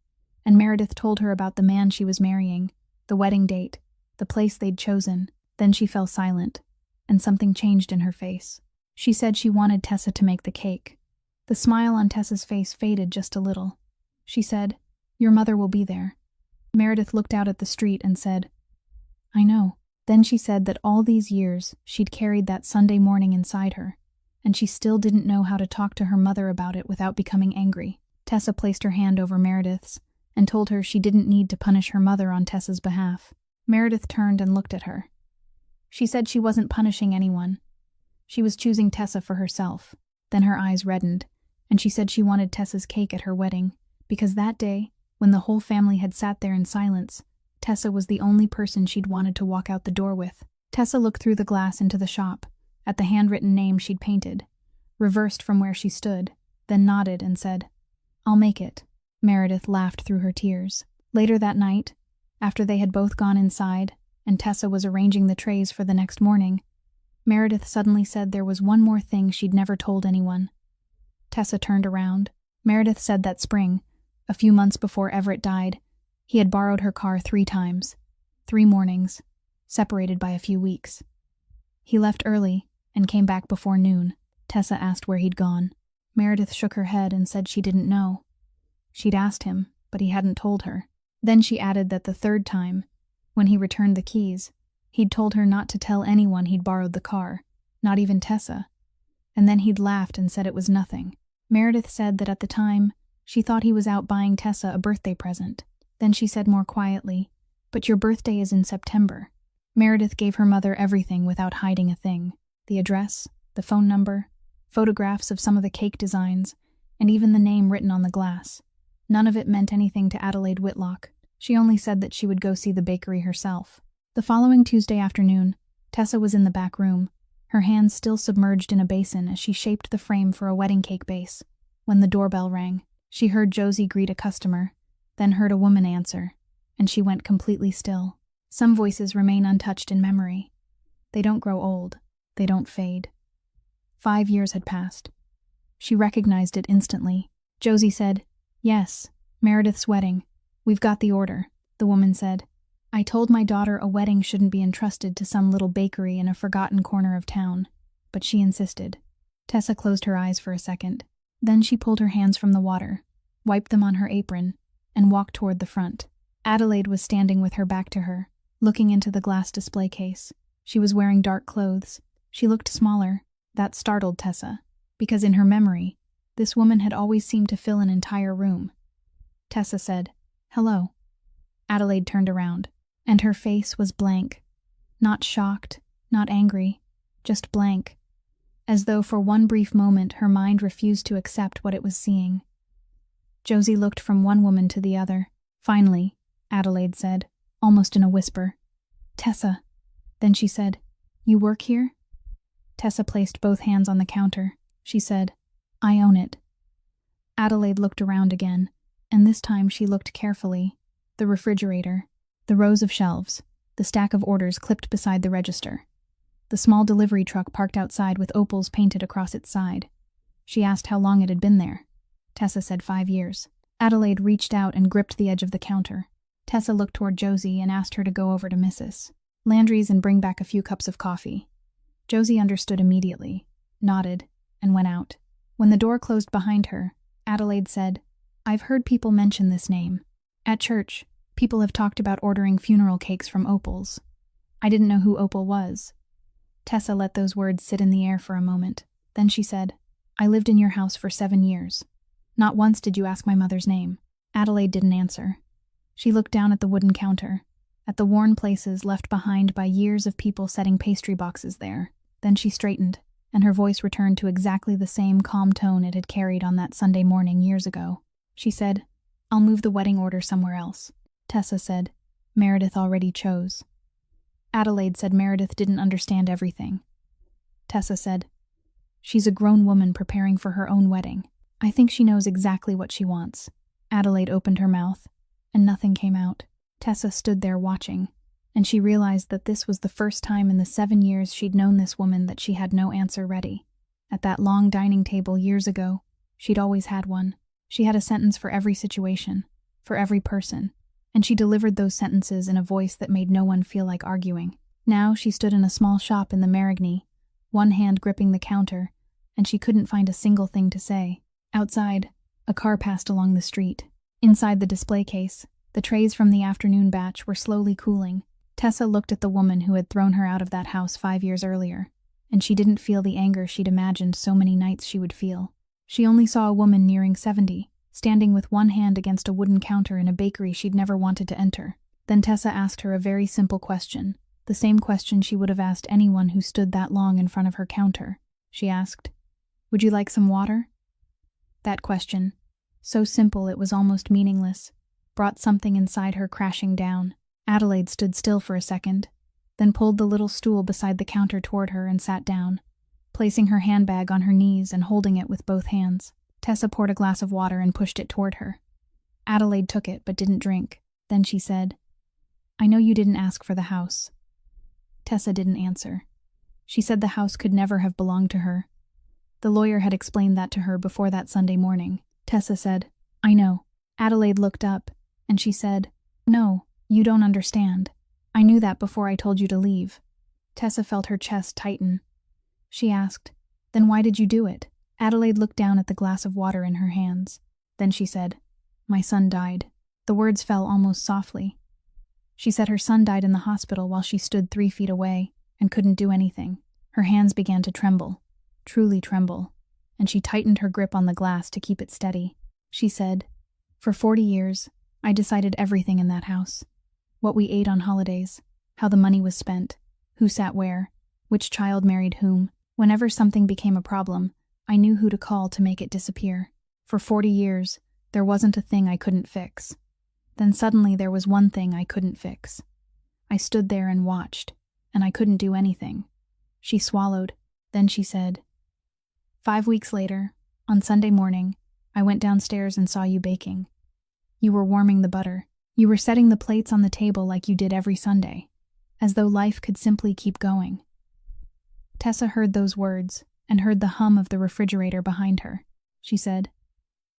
and Meredith told her about the man she was marrying, the wedding date, the place they'd chosen. Then she fell silent, and something changed in her face. She said she wanted Tessa to make the cake. The smile on Tessa's face faded just a little. She said, "Your mother will be there." Meredith looked out at the street and said, "I know." Then she said that all these years she'd carried that Sunday morning inside her, and she still didn't know how to talk to her mother about it without becoming angry. Tessa placed her hand over Meredith's and told her she didn't need to punish her mother on Tessa's behalf. Meredith turned and looked at her. She said she wasn't punishing anyone. She was choosing Tessa for herself. Then her eyes reddened, and she said she wanted Tessa's cake at her wedding, because that day, when the whole family had sat there in silence, Tessa was the only person she'd wanted to walk out the door with. Tessa looked through the glass into the shop, at the handwritten name she'd painted, reversed from where she stood, then nodded and said, "I'll make it." Meredith laughed through her tears. Later that night, after they had both gone inside, and Tessa was arranging the trays for the next morning, Meredith suddenly said there was one more thing she'd never told anyone. Tessa turned around. Meredith said that spring, a few months before Everett died, he had borrowed her car 3 times, 3 mornings, separated by a few weeks. He left early and came back before noon. Tessa asked where he'd gone. Meredith shook her head and said she didn't know. She'd asked him, but he hadn't told her. Then she added that the 3rd time, when he returned the keys, he'd told her not to tell anyone he'd borrowed the car, not even Tessa. And then he'd laughed and said it was nothing. Meredith said that at the time, she thought he was out buying Tessa a birthday present. Then she said more quietly, "But your birthday is in September." Meredith gave her mother everything without hiding a thing. The address, the phone number, photographs of some of the cake designs, and even the name written on the glass. None of it meant anything to Adelaide Whitlock. She only said that she would go see the bakery herself. The following Tuesday afternoon, Tessa was in the back room, her hands still submerged in a basin as she shaped the frame for a wedding cake base. When the doorbell rang, she heard Josie greet a customer, then heard a woman answer, and she went completely still. Some voices remain untouched in memory. They don't grow old. They don't fade. 5 years had passed. She recognized it instantly. Josie said, "Yes, Meredith's wedding. We've got the order." The woman said, "I told my daughter a wedding shouldn't be entrusted to some little bakery in a forgotten corner of town, but she insisted." Tessa closed her eyes for a second. Then she pulled her hands from the water, wiped them on her apron, and walked toward the front. Adelaide was standing with her back to her, looking into the glass display case. She was wearing dark clothes. She looked smaller. That startled Tessa, because in her memory, this woman had always seemed to fill an entire room. Tessa said, "Hello." Adelaide turned around, and her face was blank. Not shocked, not angry, just blank, as though for one brief moment her mind refused to accept what it was seeing. Josie looked from one woman to the other. Finally, Adelaide said, almost in a whisper, "Tessa." Then she said, "You work here?" Tessa placed both hands on the counter. She said, "I own it." Adelaide looked around again, and this time she looked carefully. The refrigerator, the rows of shelves, the stack of orders clipped beside the register, the small delivery truck parked outside with opals painted across its side. She asked how long it had been there. Tessa said 5 years. Adelaide reached out and gripped the edge of the counter. Tessa looked toward Josie and asked her to go over to Mrs. Landry's and bring back a few cups of coffee. Josie understood immediately, nodded, and went out. When the door closed behind her, Adelaide said, "I've heard people mention this name. At church, people have talked about ordering funeral cakes from Opal's. I didn't know who Opal was." Tessa let those words sit in the air for a moment. Then she said, "I lived in your house for 7 years. Not once did you ask my mother's name." Adelaide didn't answer. She looked down at the wooden counter, at the worn places left behind by years of people setting pastry boxes there. Then she straightened, and her voice returned to exactly the same calm tone it had carried on that Sunday morning years ago. She said, "I'll move the wedding order somewhere else." Tessa said, "Meredith already chose." Adelaide said Meredith didn't understand everything. Tessa said, "She's a grown woman preparing for her own wedding. I think she knows exactly what she wants." Adelaide opened her mouth, and nothing came out. Tessa stood there watching, and she realized that this was the first time in the 7 years she'd known this woman that she had no answer ready. At that long dining table years ago, she'd always had one. She had a sentence for every situation, for every person. and she delivered those sentences in a voice that made no one feel like arguing. Now she stood in a small shop in the Marigny, one hand gripping the counter, and she couldn't find a single thing to say. Outside, a car passed along the street. Inside the display case, the trays from the afternoon batch were slowly cooling. Tessa looked at the woman who had thrown her out of that house 5 years earlier, and she didn't feel the anger she'd imagined so many nights she would feel. She only saw a woman nearing 70, standing with one hand against a wooden counter in a bakery she'd never wanted to enter. Then Tessa asked her a very simple question, the same question she would have asked anyone who stood that long in front of her counter. She asked, "Would you like some water?" That question, so simple it was almost meaningless, brought something inside her crashing down. Adelaide stood still for a second, then pulled the little stool beside the counter toward her and sat down, placing her handbag on her knees and holding it with both hands. Tessa poured a glass of water and pushed it toward her. Adelaide took it but didn't drink. Then she said, "I know you didn't ask for the house." Tessa didn't answer. She said the house could never have belonged to her. The lawyer had explained that to her before that Sunday morning. Tessa said, "I know." Adelaide looked up, and she said, "No, you don't understand. I knew that before I told you to leave." Tessa felt her chest tighten. She asked, "Then why did you do it?" Adelaide looked down at the glass of water in her hands. Then she said, "My son died." The words fell almost softly. She said her son died in the hospital while she stood 3 feet away and couldn't do anything. Her hands began to tremble, truly tremble, and she tightened her grip on the glass to keep it steady. She said, "For 40 years, I decided everything in that house. What we ate on holidays, how the money was spent, who sat where, which child married whom. Whenever something became a problem, I knew who to call to make it disappear. For 40 years, there wasn't a thing I couldn't fix. Then suddenly there was one thing I couldn't fix. I stood there and watched, and I couldn't do anything." She swallowed. Then she said, 5 weeks later, on Sunday morning, I went downstairs and saw you baking. You were warming the butter. You were setting the plates on the table like you did every Sunday, as though life could simply keep going." Tessa heard those words and heard the hum of the refrigerator behind her. She said,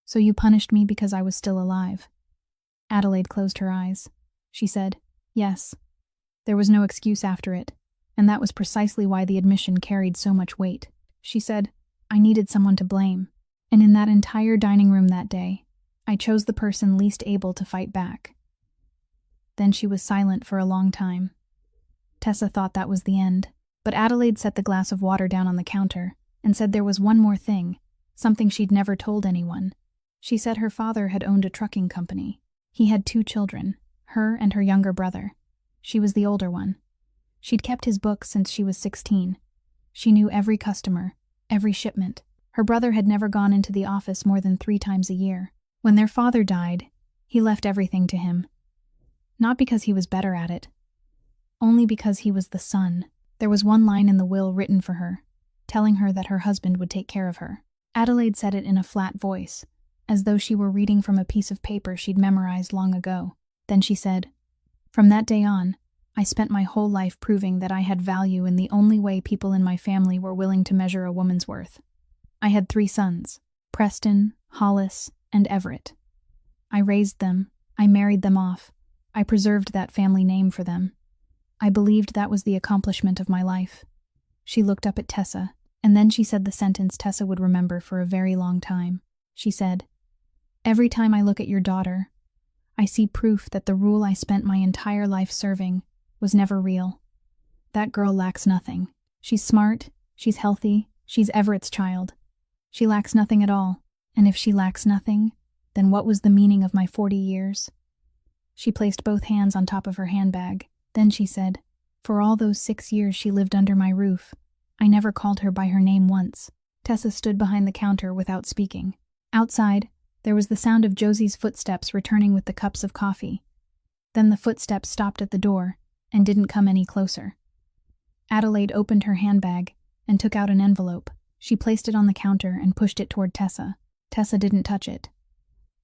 "So you punished me because I was still alive?" Adelaide closed her eyes. She said, "Yes." There was no excuse after it, and that was precisely why the admission carried so much weight. She said, "I needed someone to blame, and in that entire dining room that day, I chose the person least able to fight back." Then she was silent for a long time. Tessa thought that was the end, but Adelaide set the glass of water down on the counter and said there was one more thing, something she'd never told anyone. She said her father had owned a trucking company. He had 2 children, her and her younger brother. She was the older one. She'd kept his books since she was 16. She knew every customer, every shipment. Her brother had never gone into the office more than 3 times a year. When their father died, he left everything to him. Not because he was better at it, only because he was the son. There was one line in the will written for her, telling her that her husband would take care of her. Adelaide said it in a flat voice, as though she were reading from a piece of paper she'd memorized long ago. Then she said, "From that day on, I spent my whole life proving that I had value in the only way people in my family were willing to measure a woman's worth. I had 3 sons, Preston, Hollis, and Everett. I raised them, I married them off, I preserved that family name for them. I believed that was the accomplishment of my life." She looked up at Tessa, and then she said the sentence Tessa would remember for a very long time. She said, "Every time I look at your daughter, I see proof that the rule I spent my entire life serving was never real. That girl lacks nothing. She's smart, she's healthy, she's Everett's child. She lacks nothing at all, and if she lacks nothing, then what was the meaning of my 40 years?" She placed both hands on top of her handbag. Then she said, "For all those 6 years she lived under my roof, I never called her by her name once." Tessa stood behind the counter without speaking. Outside, there was the sound of Josie's footsteps returning with the cups of coffee. Then the footsteps stopped at the door and didn't come any closer. Adelaide opened her handbag and took out an envelope. She placed it on the counter and pushed it toward Tessa. Tessa didn't touch it.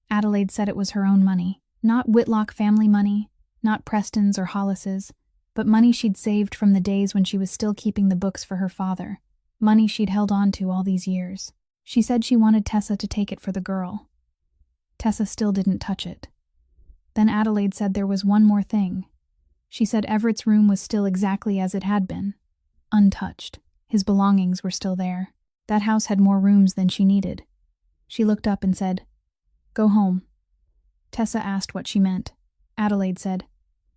Adelaide said it was her own money. Not Whitlock family money, not Preston's or Hollis's, but money she'd saved from the days when she was still keeping the books for her father. Money she'd held on to all these years. She said she wanted Tessa to take it for the girl. Tessa still didn't touch it. Then Adelaide said there was one more thing. She said Everett's room was still exactly as it had been. Untouched. His belongings were still there. That house had more rooms than she needed. She looked up and said, "Go home." Tessa asked what she meant. Adelaide said,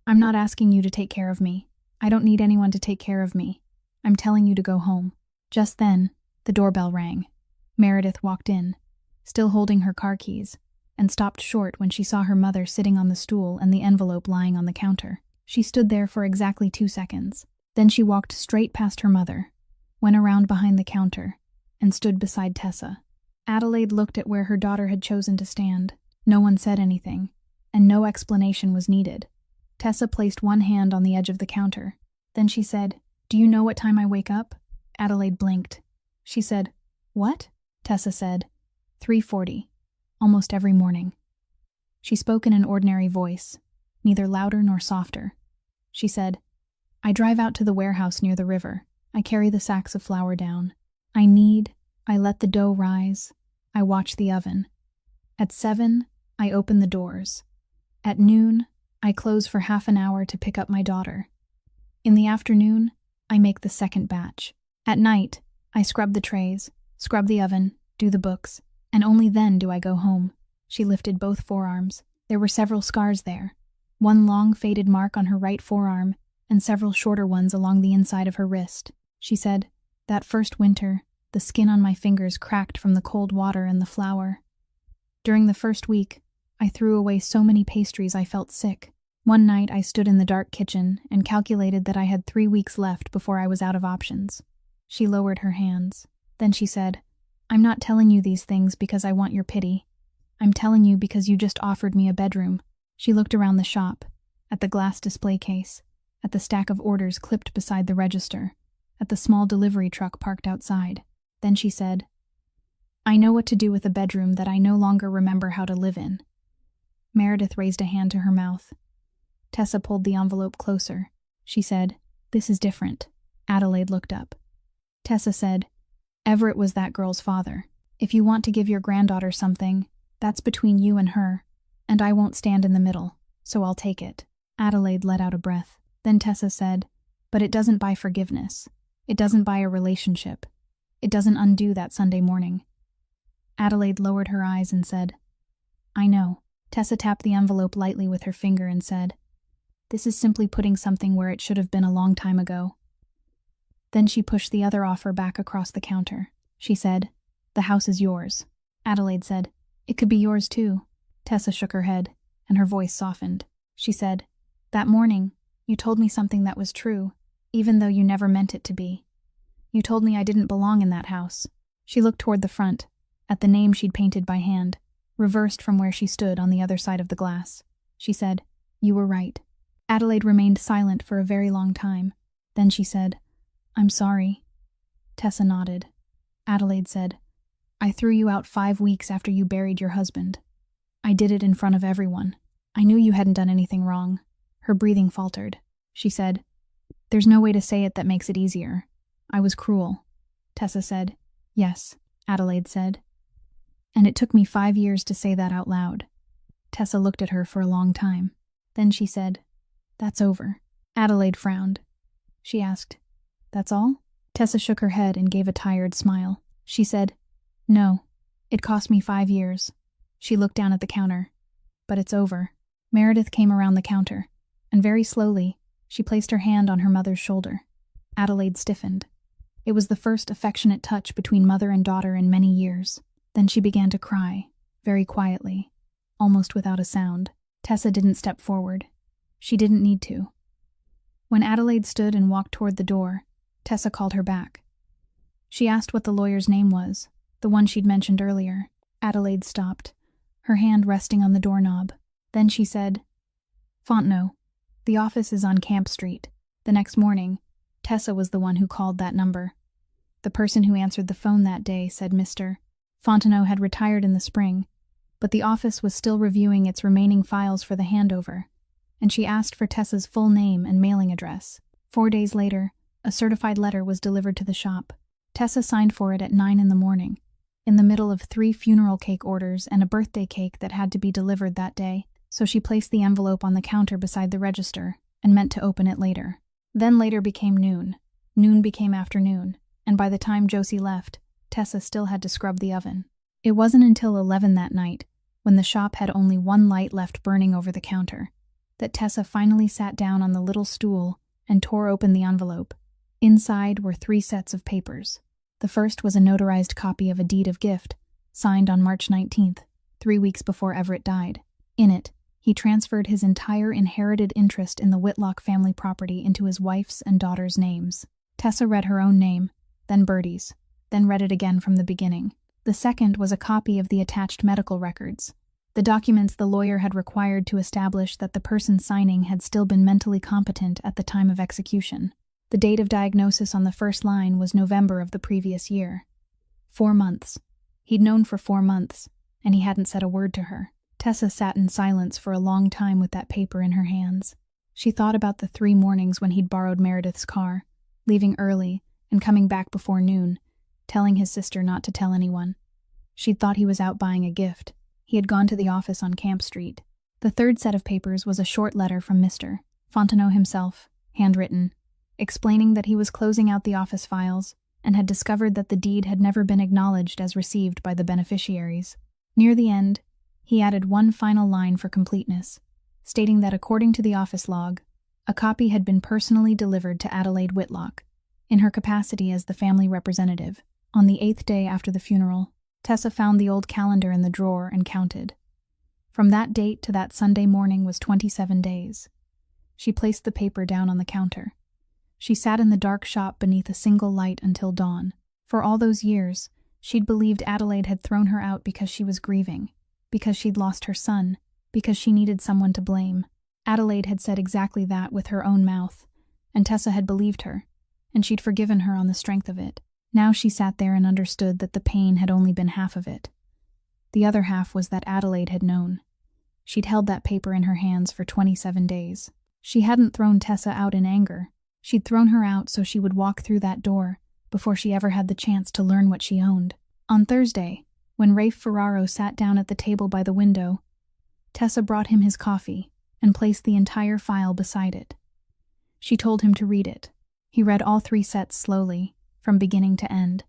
"I'm not asking you to take care of me. I don't need anyone to take care of me. I'm telling you to go home." Just then, the doorbell rang. Meredith walked in, still holding her car keys, and stopped short when she saw her mother sitting on the stool and the envelope lying on the counter. She stood there for exactly 2 seconds. Then she walked straight past her mother, went around behind the counter, and stood beside Tessa. Adelaide looked at where her daughter had chosen to stand. No one said anything, and no explanation was needed. Tessa placed one hand on the edge of the counter. Then she said, "Do you know what time I wake up?" Adelaide blinked. She said, "What?" Tessa said, 3:40, almost every morning. She spoke in an ordinary voice, neither louder nor softer. She said, "I drive out to the warehouse near the river. I carry the sacks of flour down. I let the dough rise. I watch the oven. At 7, I open the doors. At noon, I close for half an hour to pick up my daughter. In the afternoon, I make the second batch. At night, I scrub the trays, scrub the oven, do the books, and only then do I go home." She lifted both forearms. There were several scars there. One long faded mark on her right forearm, and several shorter ones along the inside of her wrist. She said, "That first winter, the skin on my fingers cracked from the cold water and the flour. During the first week, I threw away so many pastries I felt sick. One night I stood in the dark kitchen and calculated that I had 3 weeks left before I was out of options." She lowered her hands. Then she said, "I'm not telling you these things because I want your pity. I'm telling you because you just offered me a bedroom." She looked around the shop, at the glass display case, at the stack of orders clipped beside the register, at the small delivery truck parked outside. Then she said, "I know what to do with a bedroom that I no longer remember how to live in." Meredith raised a hand to her mouth. Tessa pulled the envelope closer. She said, "This is different." Adelaide looked up. Tessa said, "Everett was that girl's father. If you want to give your granddaughter something, that's between you and her, and I won't stand in the middle, so I'll take it." Adelaide let out a breath. Then Tessa said, "But it doesn't buy forgiveness. It doesn't buy a relationship. It doesn't undo that Sunday morning." Adelaide lowered her eyes and said, "I know." Tessa tapped the envelope lightly with her finger and said, "This is simply putting something where it should have been a long time ago." Then she pushed the other offer back across the counter. She said, "The house is yours." Adelaide said, "It could be yours too." Tessa shook her head, and her voice softened. She said, "That morning, you told me something that was true, even though you never meant it to be. You told me I didn't belong in that house." She looked toward the front, at the name she'd painted by hand, reversed from where she stood on the other side of the glass. She said, "You were right." Adelaide remained silent for a very long time. Then she said, "I'm sorry." Tessa nodded. Adelaide said, "I threw you out 5 weeks after you buried your husband. I did it in front of everyone. I knew you hadn't done anything wrong." Her breathing faltered. She said, "There's no way to say it that makes it easier. I was cruel." Tessa said, "Yes," Adelaide said. "And it took me 5 years to say that out loud." Tessa looked at her for a long time. Then she said, "That's over." Adelaide frowned. She asked, "That's all?" Tessa shook her head and gave a tired smile. She said, "No, it cost me 5 years." She looked down at the counter. "But it's over." Meredith came around the counter, and very slowly, she placed her hand on her mother's shoulder. Adelaide stiffened. It was the first affectionate touch between mother and daughter in many years. Then she began to cry, very quietly, almost without a sound. Tessa didn't step forward. She didn't need to. When Adelaide stood and walked toward the door, Tessa called her back. She asked what the lawyer's name was, the one she'd mentioned earlier. Adelaide stopped, her hand resting on the doorknob. Then she said, "Fontenot. The office is on Camp Street." The next morning, Tessa was the one who called that number. The person who answered the phone that day said Mr. Fontenot had retired in the spring, but the office was still reviewing its remaining files for the handover, and she asked for Tessa's full name and mailing address. 4 days later, a certified letter was delivered to the shop. Tessa signed for it at 9 in the morning, in the middle of 3 funeral cake orders and a birthday cake that had to be delivered that day. so she placed the envelope on the counter beside the register and meant to open it later. Then later became noon. Noon became afternoon, and by the time Josie left, Tessa still had to scrub the oven. It wasn't until 11 that night, when the shop had only one light left burning over the counter, that Tessa finally sat down on the little stool and tore open the envelope. Inside were 3 sets of papers. The first was a notarized copy of a deed of gift, signed on March 19th, 3 weeks before Everett died. In it, he transferred his entire inherited interest in the Whitlock family property into his wife's and daughter's names. Tessa read her own name, then Bertie's, then read it again from the beginning. The second was a copy of the attached medical records, the documents the lawyer had required to establish that the person signing had still been mentally competent at the time of execution. The date of diagnosis on the first line was November of the previous year. 4 months. He'd known for 4 months, and he hadn't said a word to her. Tessa sat in silence for a long time with that paper in her hands. She thought about the 3 mornings when he'd borrowed Meredith's car, leaving early and coming back before noon, telling his sister not to tell anyone. She'd thought he was out buying a gift. He had gone to the office on Camp Street. The third set of papers was a short letter from Mr. Fontenot himself, handwritten, explaining that he was closing out the office files and had discovered that the deed had never been acknowledged as received by the beneficiaries. Near the end, he added one final line for completeness, stating that according to the office log, a copy had been personally delivered to Adelaide Whitlock, in her capacity as the family representative, on the 8th day after the funeral. Tessa found the old calendar in the drawer and counted. From that date to that Sunday morning was 27 days. She placed the paper down on the counter. She sat in the dark shop beneath a single light until dawn. For all those years, she'd believed Adelaide had thrown her out because she was grieving, because she'd lost her son, because she needed someone to blame. Adelaide had said exactly that with her own mouth, and Tessa had believed her, and she'd forgiven her on the strength of it. Now she sat there and understood that the pain had only been half of it. The other half was that Adelaide had known. She'd held that paper in her hands for 27 days. She hadn't thrown Tessa out in anger. She'd thrown her out so she would walk through that door before she ever had the chance to learn what she owned. On Thursday, when Rafe Ferraro sat down at the table by the window, Tessa brought him his coffee and placed the entire file beside it. She told him to read it. He read all 3 sets slowly, from beginning to end.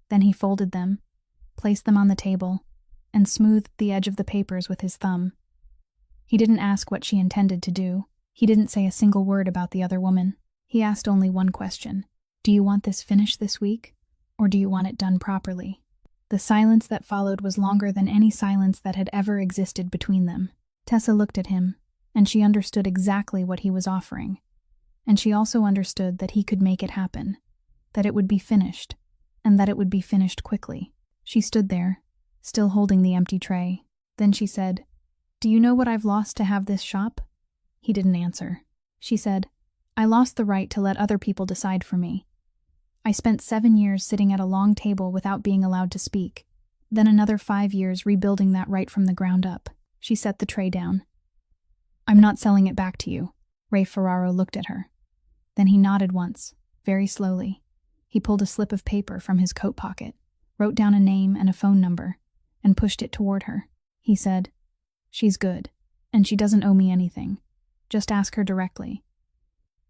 Then he folded them, placed them on the table, and smoothed the edge of the papers with his thumb. He didn't ask what she intended to do. He didn't say a single word about the other woman. He asked only one question. Do you want this finished this week, or do you want it done properly? The silence that followed was longer than any silence that had ever existed between them. Tessa looked at him, and she understood exactly what he was offering. And she also understood that he could make it happen, that it would be finished, and that it would be finished quickly. She stood there, still holding the empty tray. Then she said, "Do you know what I've lost to have this shop?" He didn't answer. She said, "I lost the right to let other people decide for me. I spent 7 years sitting at a long table without being allowed to speak, then another 5 years rebuilding that right from the ground up." She set the tray down. "I'm not selling it back to you." Rafe Ferraro looked at her. Then he nodded once, very slowly. He pulled a slip of paper from his coat pocket, wrote down a name and a phone number, and pushed it toward her. He said, "She's good, and she doesn't owe me anything. Just ask her directly."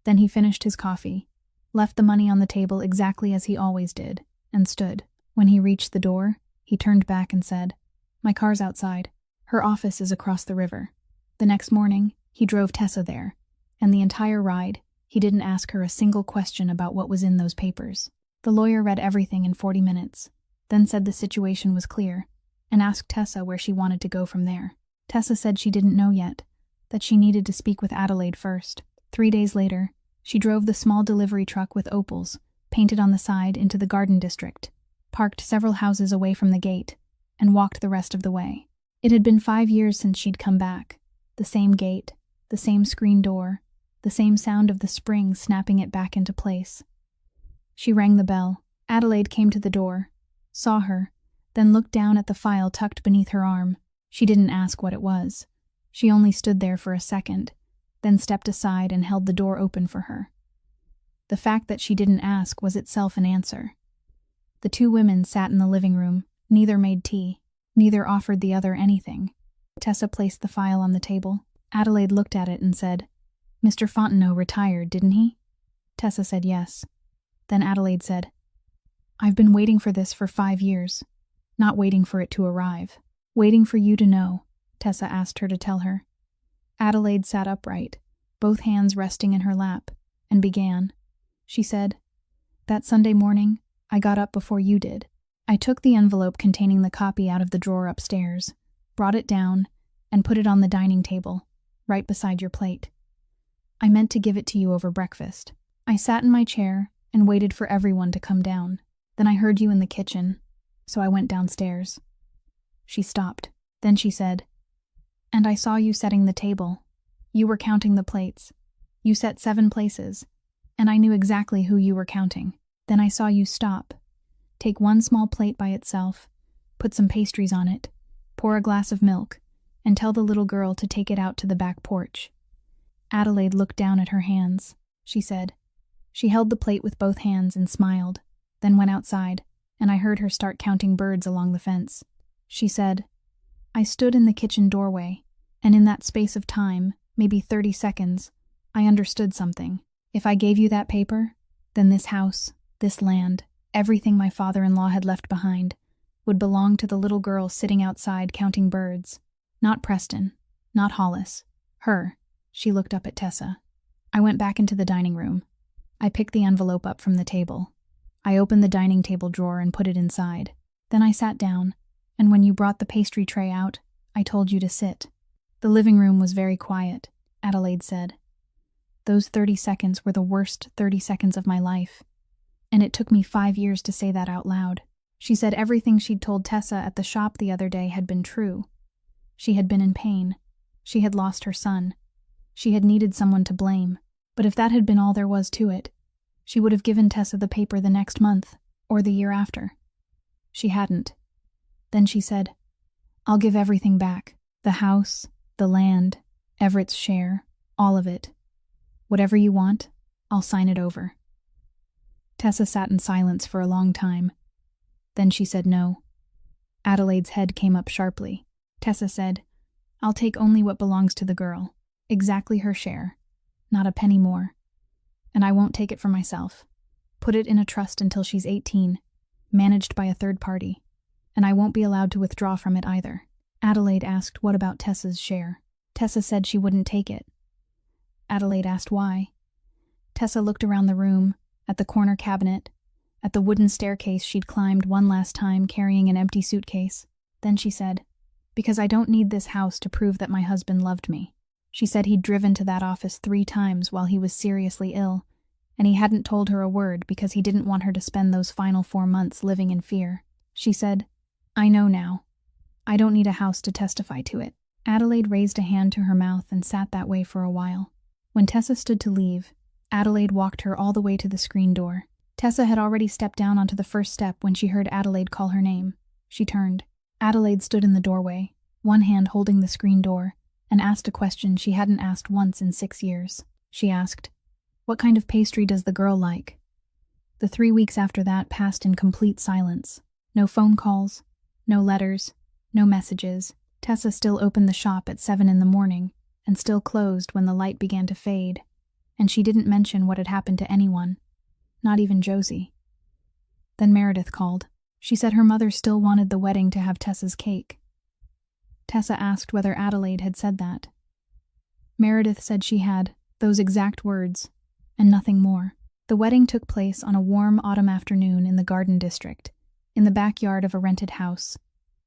Then he finished his coffee, left the money on the table exactly as he always did, and stood. When he reached the door, he turned back and said, "My car's outside. Her office is across the river." The next morning, he drove Tessa there, and the entire ride, he didn't ask her a single question about what was in those papers. The lawyer read everything in 40 minutes, then said the situation was clear, and asked Tessa where she wanted to go from there. Tessa said she didn't know yet, that she needed to speak with Adelaide first. 3 days later, she drove the small delivery truck with opals, painted on the side, into the garden district, parked several houses away from the gate, and walked the rest of the way. It had been 5 years since she'd come back. The same gate, the same screen door, the same sound of the spring snapping it back into place. She rang the bell. Adelaide came to the door, saw her, then looked down at the file tucked beneath her arm. She didn't ask what it was. She only stood there for a second, then stepped aside and held the door open for her. The fact that she didn't ask was itself an answer. The 2 women sat in the living room. Neither made tea. Neither offered the other anything. Tessa placed the file on the table. Adelaide looked at it and said, "Mr. Fontenot retired, didn't he?" Tessa said yes. Then Adelaide said, "I've been waiting for this for 5 years. Not waiting for it to arrive. Waiting for you to know," Tessa asked her to tell her. Adelaide sat upright, both hands resting in her lap, and began. She said, "That Sunday morning, I got up before you did. I took the envelope containing the copy out of the drawer upstairs, brought it down, and put it on the dining table, right beside your plate. I meant to give it to you over breakfast. I sat in my chair and waited for everyone to come down. Then I heard you in the kitchen, so I went downstairs." She stopped. Then she said, "And I saw you setting the table. You were counting the plates. You set 7 places, and I knew exactly who you were counting. Then I saw you stop, take one small plate by itself, put some pastries on it, pour a glass of milk, and tell the little girl to take it out to the back porch." Adelaide looked down at her hands. She said, "She held the plate with both hands and smiled, then went outside, and I heard her start counting birds along the fence." She said, "I stood in the kitchen doorway, and in that space of time, maybe 30 seconds, I understood something. If I gave you that paper, then this house, this land, everything my father-in-law had left behind, would belong to the little girl sitting outside counting birds. Not Preston, not Hollis, her." She looked up at Tessa. "I went back into the dining room. I picked the envelope up from the table. I opened the dining table drawer and put it inside. Then I sat down, and when you brought the pastry tray out, I told you to sit." "The living room was very quiet," Adelaide said. "Those 30 seconds were the worst 30 seconds of my life. And it took me 5 years to say that out loud." She said everything she'd told Tessa at the shop the other day had been true. She had been in pain. She had lost her son. She had needed someone to blame. But if that had been all there was to it, she would have given Tessa the paper the next month, or the year after. She hadn't. Then she said, "I'll give everything back. The house, the land, Everett's share, all of it. Whatever you want, I'll sign it over." Tessa sat in silence for a long time. Then she said no. Adelaide's head came up sharply. Tessa said, "I'll take only what belongs to the girl. Exactly her share. Not a penny more. And I won't take it for myself. Put it in a trust until she's 18, managed by a third party. And I won't be allowed to withdraw from it either." Adelaide asked what about Tessa's share. Tessa said she wouldn't take it. Adelaide asked why. Tessa looked around the room, at the corner cabinet, at the wooden staircase she'd climbed one last time carrying an empty suitcase. Then she said, "Because I don't need this house to prove that my husband loved me." She said he'd driven to that office 3 times while he was seriously ill, and he hadn't told her a word because he didn't want her to spend those final 4 months living in fear. She said, "I know now. I don't need a house to testify to it." Adelaide raised a hand to her mouth and sat that way for a while. When Tessa stood to leave, Adelaide walked her all the way to the screen door. Tessa had already stepped down onto the first step when she heard Adelaide call her name. She turned. Adelaide stood in the doorway, one hand holding the screen door, and asked a question she hadn't asked once in 6 years. She asked, "What kind of pastry does the girl like?" The 3 weeks after that passed in complete silence. No phone calls, no letters, no messages. Tessa still opened the shop at 7 in the morning, and still closed when the light began to fade, and she didn't mention what had happened to anyone, not even Josie. Then Meredith called. She said her mother still wanted the wedding to have Tessa's cake. Tessa asked whether Adelaide had said that. Meredith said she had, those exact words, and nothing more. The wedding took place on a warm autumn afternoon in the Garden District, in the backyard of a rented house,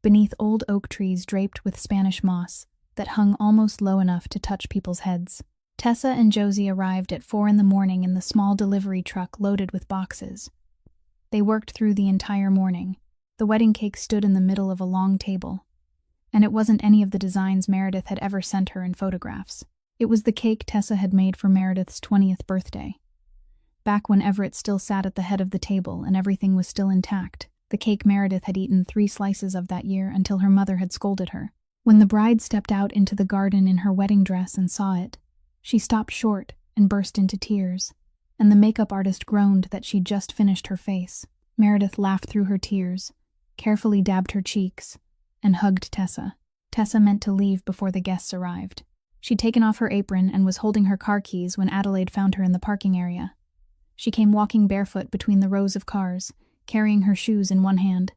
beneath old oak trees draped with Spanish moss that hung almost low enough to touch people's heads. Tessa and Josie arrived at 4 in the morning in the small delivery truck loaded with boxes. They worked through the entire morning. The wedding cake stood in the middle of a long table, and it wasn't any of the designs Meredith had ever sent her in photographs. It was the cake Tessa had made for Meredith's 20th birthday. Back when Everett still sat at the head of the table and everything was still intact, the cake Meredith had eaten 3 slices of that year until her mother had scolded her. When the bride stepped out into the garden in her wedding dress and saw it, she stopped short and burst into tears, and the makeup artist groaned that she'd just finished her face. Meredith laughed through her tears, carefully dabbed her cheeks, and hugged Tessa. Tessa meant to leave before the guests arrived. She'd taken off her apron and was holding her car keys when Adelaide found her in the parking area. She came walking barefoot between the rows of cars, carrying her shoes in one hand.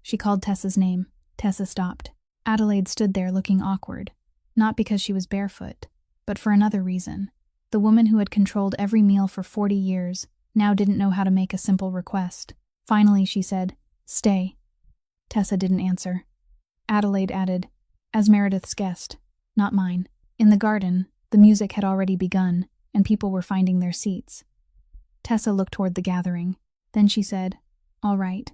She called Tessa's name. Tessa stopped. Adelaide stood there looking awkward, not because she was barefoot, but for another reason. The woman who had controlled every meal for 40 years now didn't know how to make a simple request. Finally, she said, "Stay." Tessa didn't answer. Adelaide added, "As Meredith's guest, not mine." In the garden, the music had already begun, and people were finding their seats. Tessa looked toward the gathering. Then she said, "All right."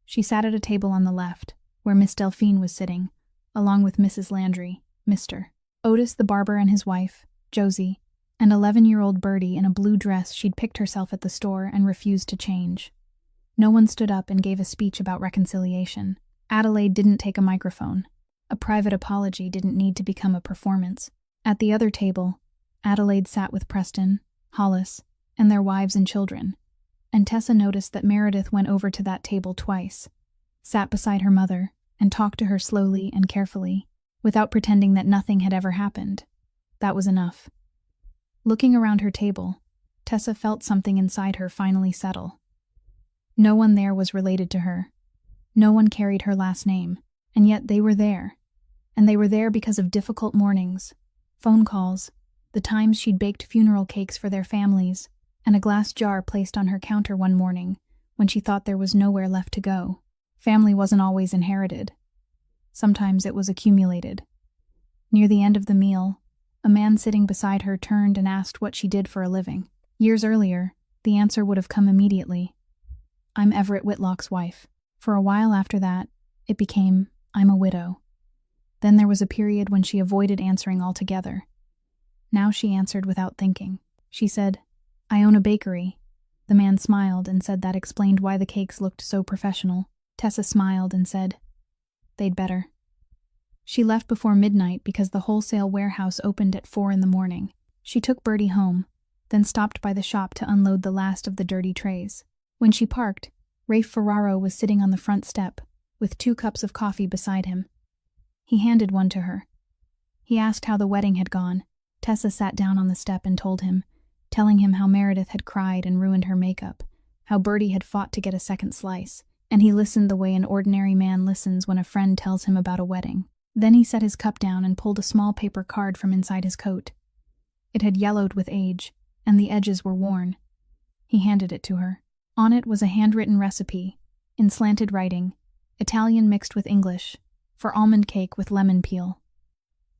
She sat at a table on the left, where Miss Delphine was sitting, along with Mrs. Landry, Mr. Otis the barber and his wife, Josie, and 11-year-old Bertie in a blue dress she'd picked herself at the store and refused to change. No one stood up and gave a speech about reconciliation. Adelaide didn't take a microphone. A private apology didn't need to become a performance. At the other table, Adelaide sat with Preston, Hollis, and their wives and children, and Tessa noticed that Meredith went over to that table twice, sat beside her mother, and talked to her slowly and carefully, without pretending that nothing had ever happened. That was enough. Looking around her table, Tessa felt something inside her finally settle. No one there was related to her. No one carried her last name, and yet they were there. And they were there because of difficult mornings, phone calls, the times she'd baked funeral cakes for their families, and a glass jar placed on her counter one morning when she thought there was nowhere left to go. Family wasn't always inherited. Sometimes it was accumulated. Near the end of the meal, a man sitting beside her turned and asked what she did for a living. Years earlier, the answer would have come immediately. "I'm Everett Whitlock's wife." For a while after that, it became, "I'm a widow." Then there was a period when she avoided answering altogether. Now she answered without thinking. She said, "I own a bakery." The man smiled and said that explained why the cakes looked so professional. Tessa smiled and said, "They'd better." She left before midnight because the wholesale warehouse opened at 4 in the morning. She took Bertie home, then stopped by the shop to unload the last of the dirty trays. When she parked, Rafe Ferraro was sitting on the front step, with 2 cups of coffee beside him. He handed one to her. He asked how the wedding had gone. Tessa sat down on the step and told him, telling him how Meredith had cried and ruined her makeup, how Bertie had fought to get a second slice, and he listened the way an ordinary man listens when a friend tells him about a wedding. Then he set his cup down and pulled a small paper card from inside his coat. It had yellowed with age, and the edges were worn. He handed it to her. On it was a handwritten recipe, in slanted writing, Italian mixed with English, for almond cake with lemon peel.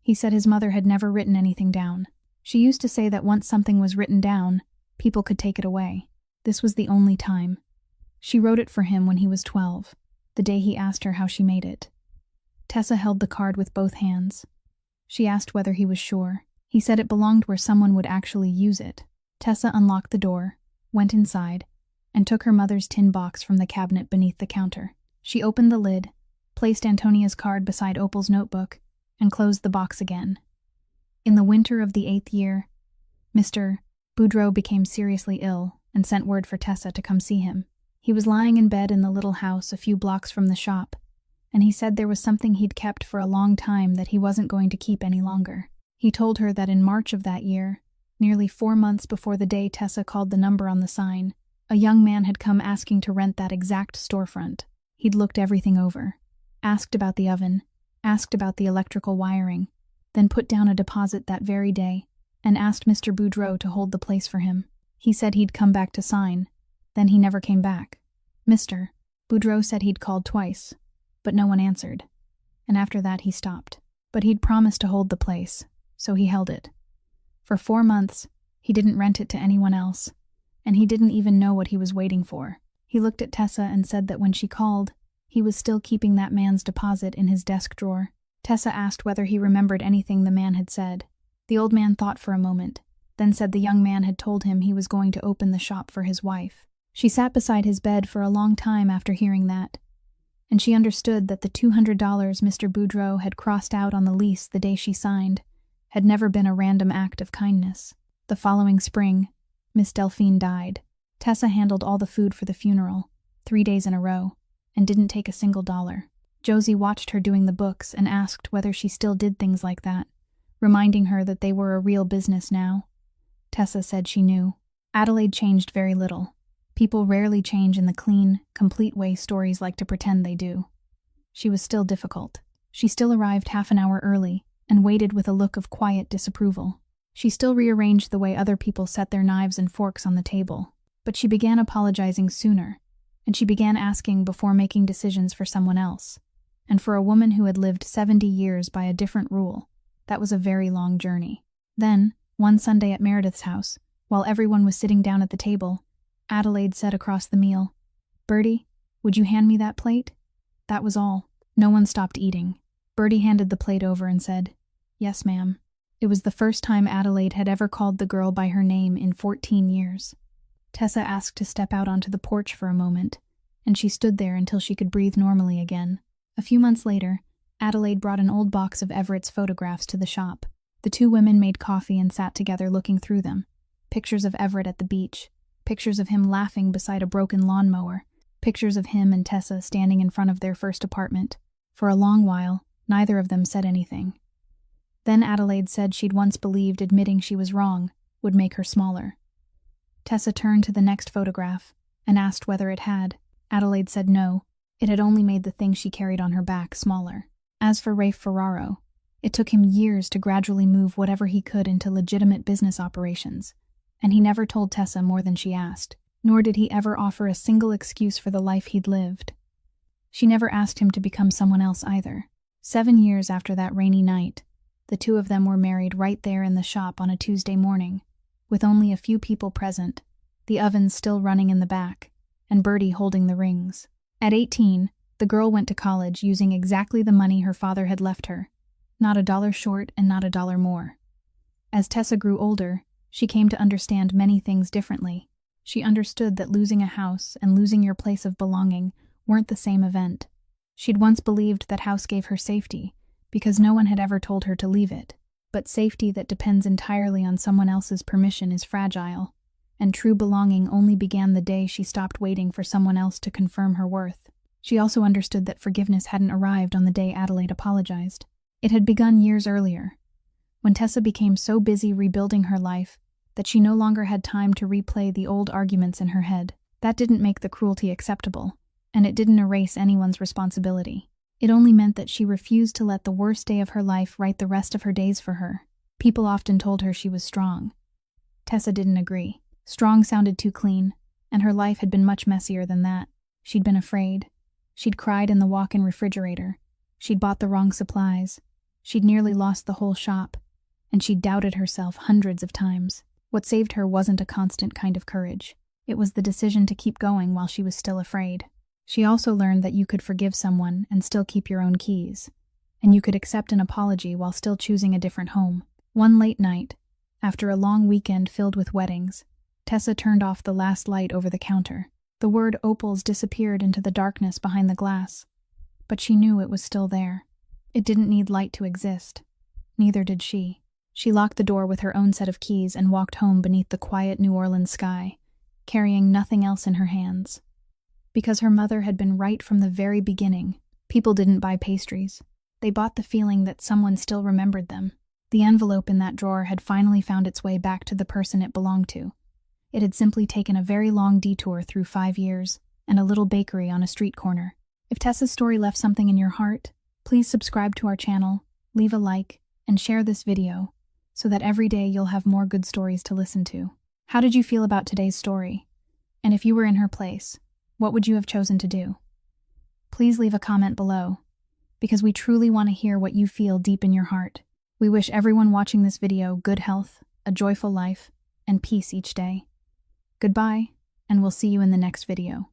He said his mother had never written anything down. She used to say that once something was written down, people could take it away. This was the only time. She wrote it for him when he was 12, the day he asked her how she made it. Tessa held the card with both hands. She asked whether he was sure. He said it belonged where someone would actually use it. Tessa unlocked the door, went inside, and took her mother's tin box from the cabinet beneath the counter. She opened the lid, placed Antonia's card beside Opal's notebook, and closed the box again. In the winter of the 8th year, Mr. Boudreau became seriously ill and sent word for Tessa to come see him. He was lying in bed in the little house a few blocks from the shop, and he said there was something he'd kept for a long time that he wasn't going to keep any longer. He told her that in March of that year, nearly 4 months before the day Tessa called the number on the sign, a young man had come asking to rent that exact storefront. He'd looked everything over, asked about the oven, asked about the electrical wiring, then put down a deposit that very day and asked Mr. Boudreau to hold the place for him. He said he'd come back to sign, then he never came back. Mr. Boudreau said he'd called twice, but no one answered, and after that he stopped. But he'd promised to hold the place, so he held it. For 4 months, he didn't rent it to anyone else, and he didn't even know what he was waiting for. He looked at Tessa and said that when she called, he was still keeping that man's deposit in his desk drawer. Tessa asked whether he remembered anything the man had said. The old man thought for a moment, then said the young man had told him he was going to open the shop for his wife. She sat beside his bed for a long time after hearing that, and she understood that the $200 Mr. Boudreau had crossed out on the lease the day she signed had never been a random act of kindness. The following spring, Miss Delphine died. Tessa handled all the food for the funeral, 3 days in a row, and didn't take a single dollar. Josie watched her doing the books and asked whether she still did things like that, reminding her that they were a real business now. Tessa said she knew. Adelaide changed very little. People rarely change in the clean, complete way stories like to pretend they do. She was still difficult. She still arrived half an hour early and waited with a look of quiet disapproval. She still rearranged the way other people set their knives and forks on the table. But she began apologizing sooner, and she began asking before making decisions for someone else. And for a woman who had lived 70 years by a different rule, that was a very long journey. Then, one Sunday at Meredith's house, while everyone was sitting down at the table, Adelaide said across the meal, "Bertie, would you hand me that plate?" That was all. No one stopped eating. Bertie handed the plate over and said, "Yes, ma'am." It was the first time Adelaide had ever called the girl by her name in 14 years. Tessa asked to step out onto the porch for a moment, and she stood there until she could breathe normally again. A few months later, Adelaide brought an old box of Everett's photographs to the shop. The two women made coffee and sat together looking through them. Pictures of Everett at the beach, pictures of him laughing beside a broken lawnmower, pictures of him and Tessa standing in front of their first apartment. For a long while, neither of them said anything. Then Adelaide said she'd once believed admitting she was wrong would make her smaller. Tessa turned to the next photograph and asked whether it had. Adelaide said no, it had only made the thing she carried on her back smaller. As for Rafe Ferraro, it took him years to gradually move whatever he could into legitimate business operations, and he never told Tessa more than she asked, nor did he ever offer a single excuse for the life he'd lived. She never asked him to become someone else either. 7 years after that rainy night, the two of them were married right there in the shop on a Tuesday morning, with only a few people present, the ovens still running in the back, and Bertie holding the rings. At 18, the girl went to college using exactly the money her father had left her, not $1 short and not $1 more. As Tessa grew older, she came to understand many things differently. She understood that losing a house and losing your place of belonging weren't the same event. She'd once believed that house gave her safety, because no one had ever told her to leave it. But safety that depends entirely on someone else's permission is fragile, and true belonging only began the day she stopped waiting for someone else to confirm her worth. She also understood that forgiveness hadn't arrived on the day Adelaide apologized. It had begun years earlier, when Tessa became so busy rebuilding her life that she no longer had time to replay the old arguments in her head. That didn't make the cruelty acceptable, and it didn't erase anyone's responsibility. It only meant that she refused to let the worst day of her life write the rest of her days for her. People often told her she was strong. Tessa didn't agree. Strong sounded too clean, and her life had been much messier than that. She'd been afraid. She'd cried in the walk-in refrigerator. She'd bought the wrong supplies. She'd nearly lost the whole shop, and she'd doubted herself hundreds of times. What saved her wasn't a constant kind of courage. It was the decision to keep going while she was still afraid. She also learned that you could forgive someone and still keep your own keys, and you could accept an apology while still choosing a different home. One late night, after a long weekend filled with weddings, Tessa turned off the last light over the counter. The word opals disappeared into the darkness behind the glass, but she knew it was still there. It didn't need light to exist. Neither did she. She locked the door with her own set of keys and walked home beneath the quiet New Orleans sky, carrying nothing else in her hands. Because her mother had been right from the very beginning, people didn't buy pastries. They bought the feeling that someone still remembered them. The envelope in that drawer had finally found its way back to the person it belonged to. It had simply taken a very long detour through 5 years and a little bakery on a street corner. If Tessa's story left something in your heart, please subscribe to our channel, leave a like, and share this video so that every day you'll have more good stories to listen to. How did you feel about today's story? And if you were in her place, what would you have chosen to do? Please leave a comment below, because we truly want to hear what you feel deep in your heart. We wish everyone watching this video good health, a joyful life, and peace each day. Goodbye, and we'll see you in the next video.